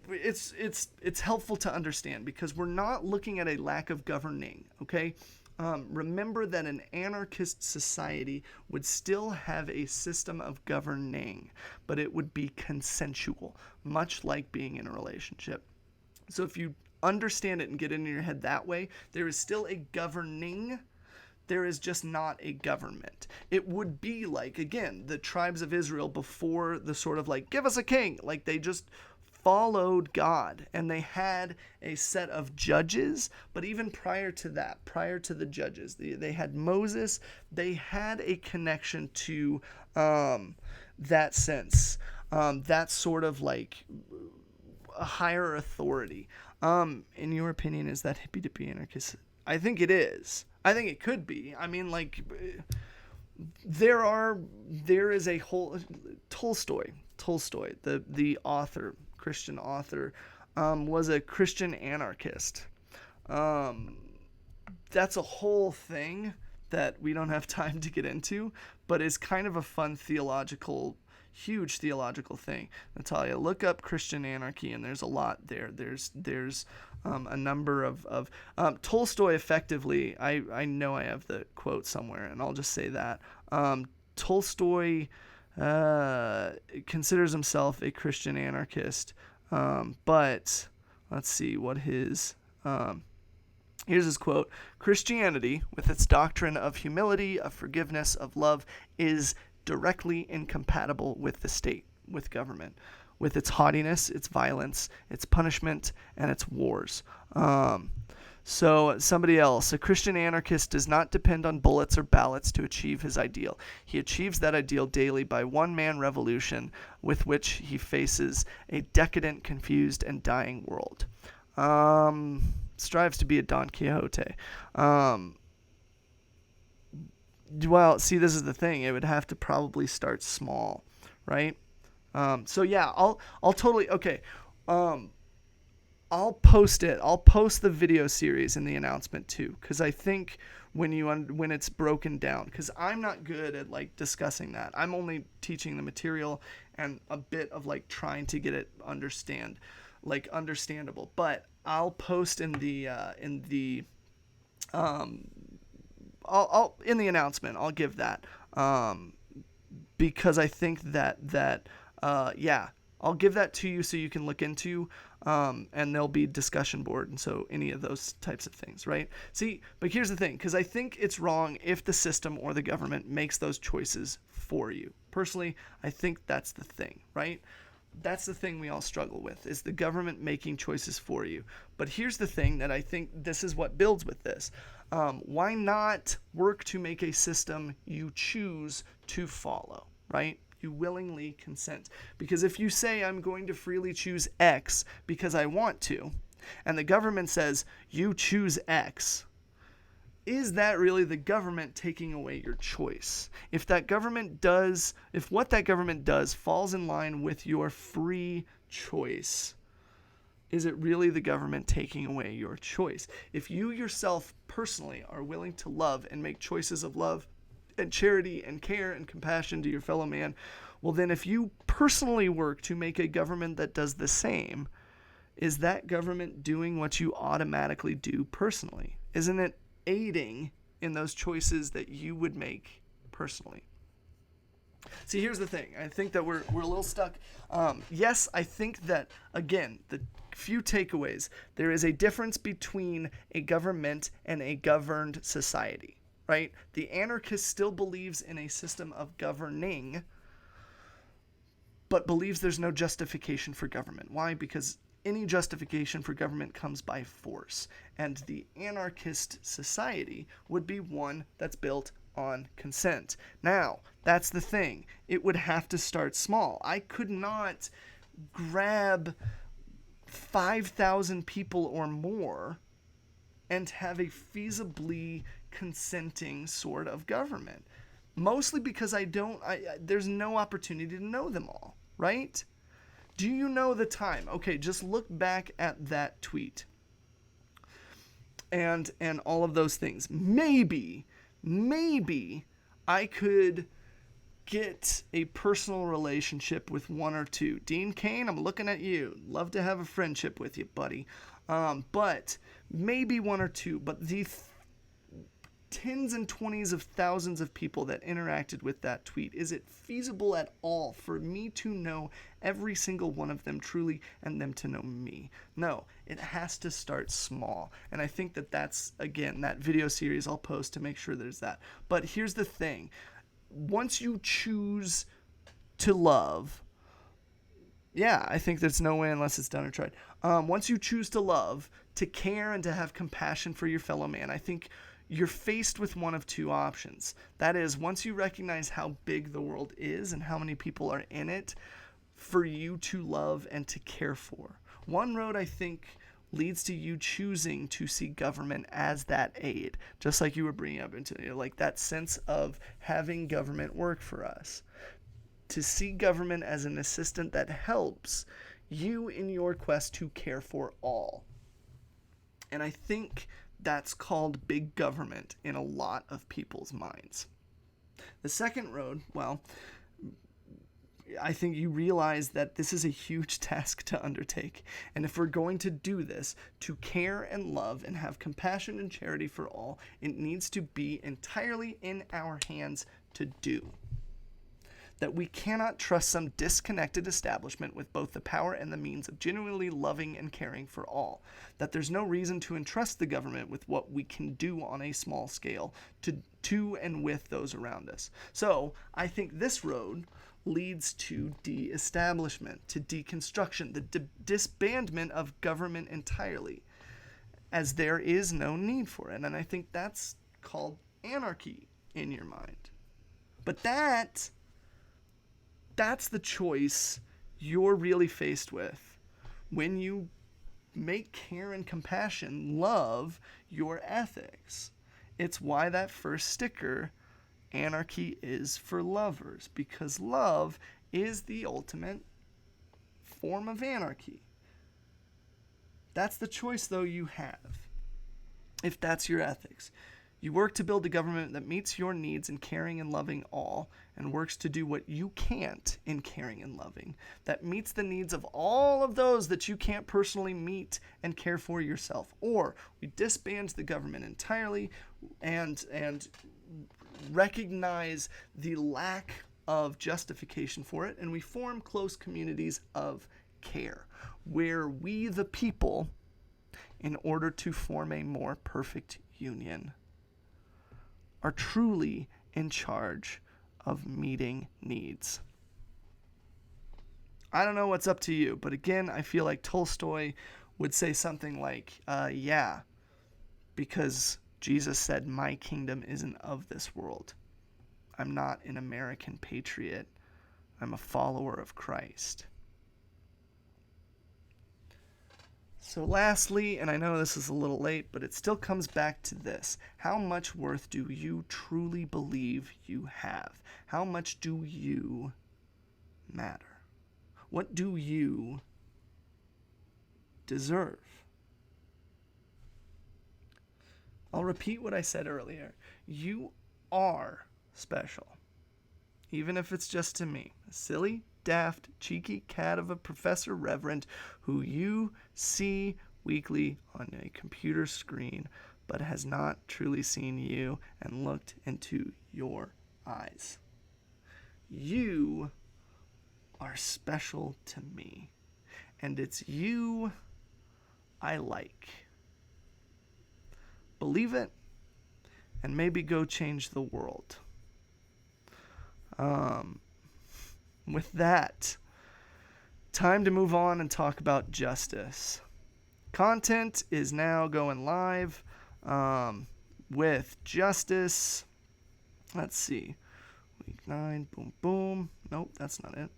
It's helpful to understand because we're not looking at a lack of governing, okay? Remember that an anarchist society would still have a system of governing, but it would be consensual, much like being in a relationship. So if you understand it and get it in your head that way, there is still a governing, there is just not a government. It would be like, again, the tribes of Israel before the sort of like, give us a king, like they just followed God, and they had a set of judges. But even prior to that, prior to the judges, they had Moses. They had a connection to that sense, that sort of like a higher authority. In your opinion, is that hippy dippy anarchist? I think it is. I think it could be. I mean, like, there is a whole Tolstoy, the author, Christian author, was a Christian anarchist. That's a whole thing that we don't have time to get into, but is kind of a fun huge theological thing. Natalia, look up Christian anarchy, and there's a lot there. There's a number of Tolstoy. Effectively, I know I have the quote somewhere, and I'll just say that Tolstoy considers himself a Christian anarchist, but let's see what his here's his quote: Christianity, with its doctrine of humility, of forgiveness, of love, is directly incompatible with the state, with government, with its haughtiness, its violence, its punishment, and its wars. So somebody else, a Christian anarchist does not depend on bullets or ballots to achieve his ideal. He achieves that ideal daily by one-man revolution with which he faces a decadent, confused, and dying world. Strives to be a Don Quixote. Well, see, this is the thing. It would have to probably start small, right? So yeah, I'll totally, okay. I'll post it. I'll post the video series in the announcement too, because I think when it's broken down, because I'm not good at like discussing that. I'm only teaching the material and a bit of like trying to get it understandable. But I'll post in the I'll in the announcement. I'll give that because I think that yeah. I'll give that to you so you can look into, and there'll be discussion board, and so any of those types of things, right? See, but here's the thing, because I think it's wrong if the system or the government makes those choices for you. Personally, I think that's the thing, right? That's the thing we all struggle with, is the government making choices for you. But here's the thing that I think this is what builds with this. Why not work to make a system you choose to follow, right? You willingly consent. Because if you say, I'm going to freely choose X because I want to, and the government says, you choose X, is that really the government taking away your choice? If what that government does falls in line with your free choice, is it really the government taking away your choice? If you yourself personally are willing to love and make choices of love and charity and care and compassion to your fellow man, well then if you personally work to make a government that does the same, is that government doing what you automatically do personally? Isn't it aiding in those choices that you would make personally? See, here's the thing. I think that we're a little stuck. Yes, I think that, again, the few takeaways, there is a difference between a government and a governed society, right? The anarchist still believes in a system of governing, but believes there's no justification for government. Why? Because any justification for government comes by force. And the anarchist society would be one that's built on consent. Now, that's the thing. It would have to start small. I could not grab 5,000 people or more and have a feasibly consenting sort of government. Mostly because there's no opportunity to know them all, right? Do you know the time? Okay, just look back at that tweet and all of those things. Maybe I could get a personal relationship with one or two. Dean Cain, I'm looking at you. Love to have a friendship with you, buddy. But maybe one or two. But the tens and 20s of thousands of people that interacted with that tweet, is it feasible at all for me to know every single one of them truly and them to know me? No, it has to start small. And I think that that's, again, that video series I'll post to make sure there's that. But here's the thing. Once you choose to love, yeah, I think there's no way unless it's done or tried. Once you choose to love, to care, and to have compassion for your fellow man, I think you're faced with one of two options. That is, once you recognize how big the world is and how many people are in it for you to love and to care for. One road, I think, leads to you choosing to see government as that aid, just like you were bringing up into, like that sense of having government work for us. To see government as an assistant that helps you in your quest to care for all. And I think that's called big government in a lot of people's minds. The second road, well, I think you realize that this is a huge task to undertake. And if we're going to do this, to care and love and have compassion and charity for all, it needs to be entirely in our hands to do. That we cannot trust some disconnected establishment with both the power and the means of genuinely loving and caring for all. That there's no reason to entrust the government with what we can do on a small scale to and with those around us. So I think this road leads to de-establishment, to deconstruction, the disbandment of government entirely, as there is no need for it. And I think that's called anarchy in your mind. But that's the choice you're really faced with when you make care and compassion love your ethics. It's why that first sticker, Anarchy is for lovers, because love is the ultimate form of anarchy. That's the choice, though, you have, if that's your ethics. You work to build a government that meets your needs in caring and loving all, and works to do what you can't in caring and loving, that meets the needs of all of those that you can't personally meet and care for yourself. Or we disband the government entirely and recognize the lack of justification for it, and we form close communities of care, where we, the people, in order to form a more perfect union, are truly in charge of meeting needs. I don't know what's up to you, but again, I feel like Tolstoy would say something like, yeah, because Jesus said, my kingdom isn't of this world. I'm not an American patriot. I'm a follower of Christ. So lastly, and I know this is a little late, but it still comes back to this. How much worth do you truly believe you have? How much do you matter? What do you deserve? I'll repeat what I said earlier. You are special. Even if it's just to me. A silly, daft, cheeky cat of a professor reverend who you see weekly on a computer screen, but has not truly seen you and looked into your eyes. You are special to me, and it's you I like. Believe it, and maybe go change the world. With that, time to move on and talk about justice. Content is now going live with justice. Let's see. Week 9, boom, boom. Nope, that's not it.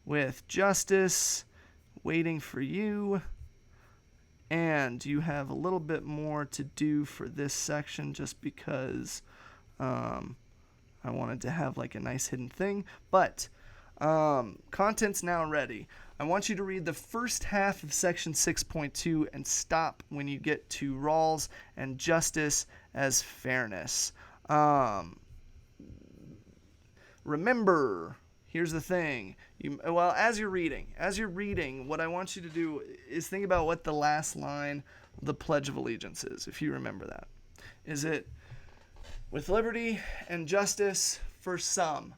With justice, waiting for you. And you have a little bit more to do for this section just because I wanted to have like a nice hidden thing. But content's now ready. I want you to read the first half of section 6.2 and stop when you get to Rawls and justice as fairness. Remember, here's the thing. As you're reading, what I want you to do is think about what the last line of the Pledge of Allegiance is, if you remember that. Is it with liberty and justice for some?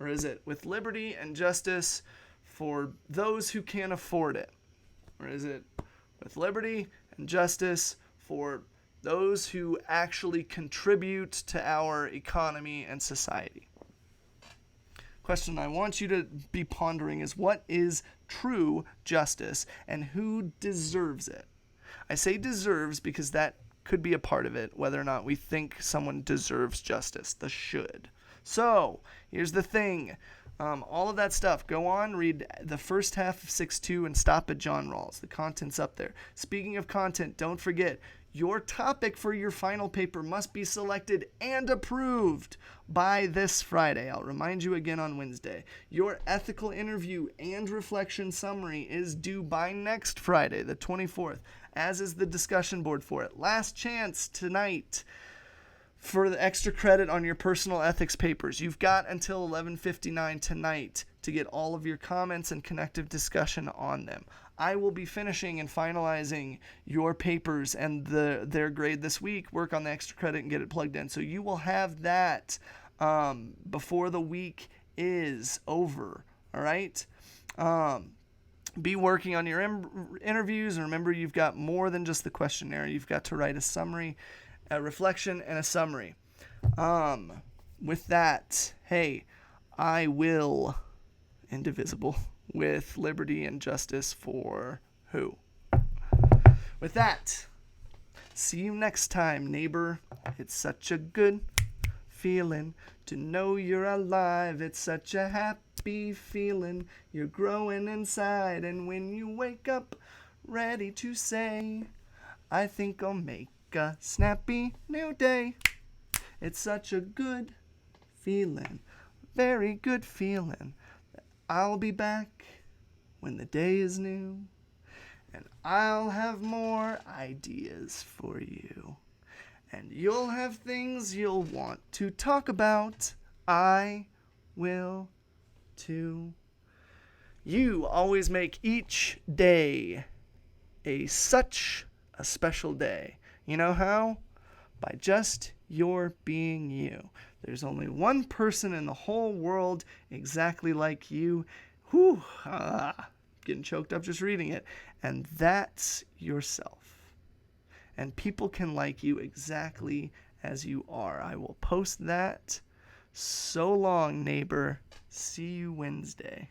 Or is it with liberty and justice for those who can't afford it? Or is it with liberty and justice for those who actually contribute to our economy and society? Question I want you to be pondering is, what is true justice and who deserves it? I say deserves because that could be a part of it, whether or not we think someone deserves justice, the should. So, here's the thing. All of that stuff, go on, read the first half of 6.2 and stop at John Rawls. The content's up there. Speaking of content, don't forget, your topic for your final paper must be selected and approved by this Friday. I'll remind you again on Wednesday. Your ethical interview and reflection summary is due by next Friday, the 24th, as is the discussion board for it. Last chance tonight for the extra credit on your personal ethics papers. You've got until 11:59 tonight to get all of your comments and connective discussion on them. I will be finishing and finalizing your papers and their grade this week, work on the extra credit and get it plugged in. So you will have that before the week is over, all right? Be working on your interviews, and remember, you've got more than just the questionnaire. You've got to write a summary, a reflection, and a summary. With that, hey, I will, indivisible, with liberty and justice for who? With that, see you next time, neighbor. It's such a good feeling to know you're alive. It's such a happy feeling. You're growing inside, and when you wake up, ready to say, I think I'll make a snappy new day. It's such a good feeling, very good feeling. I'll be back when the day is new, and I'll have more ideas for you, and you'll have things you'll want to talk about. I will too. You always make each day such a special day. You know how? By just your being you. There's only one person in the whole world exactly like you. Getting choked up just reading it. And that's yourself. And people can like you exactly as you are. I will post that. So long, neighbor. See you Wednesday.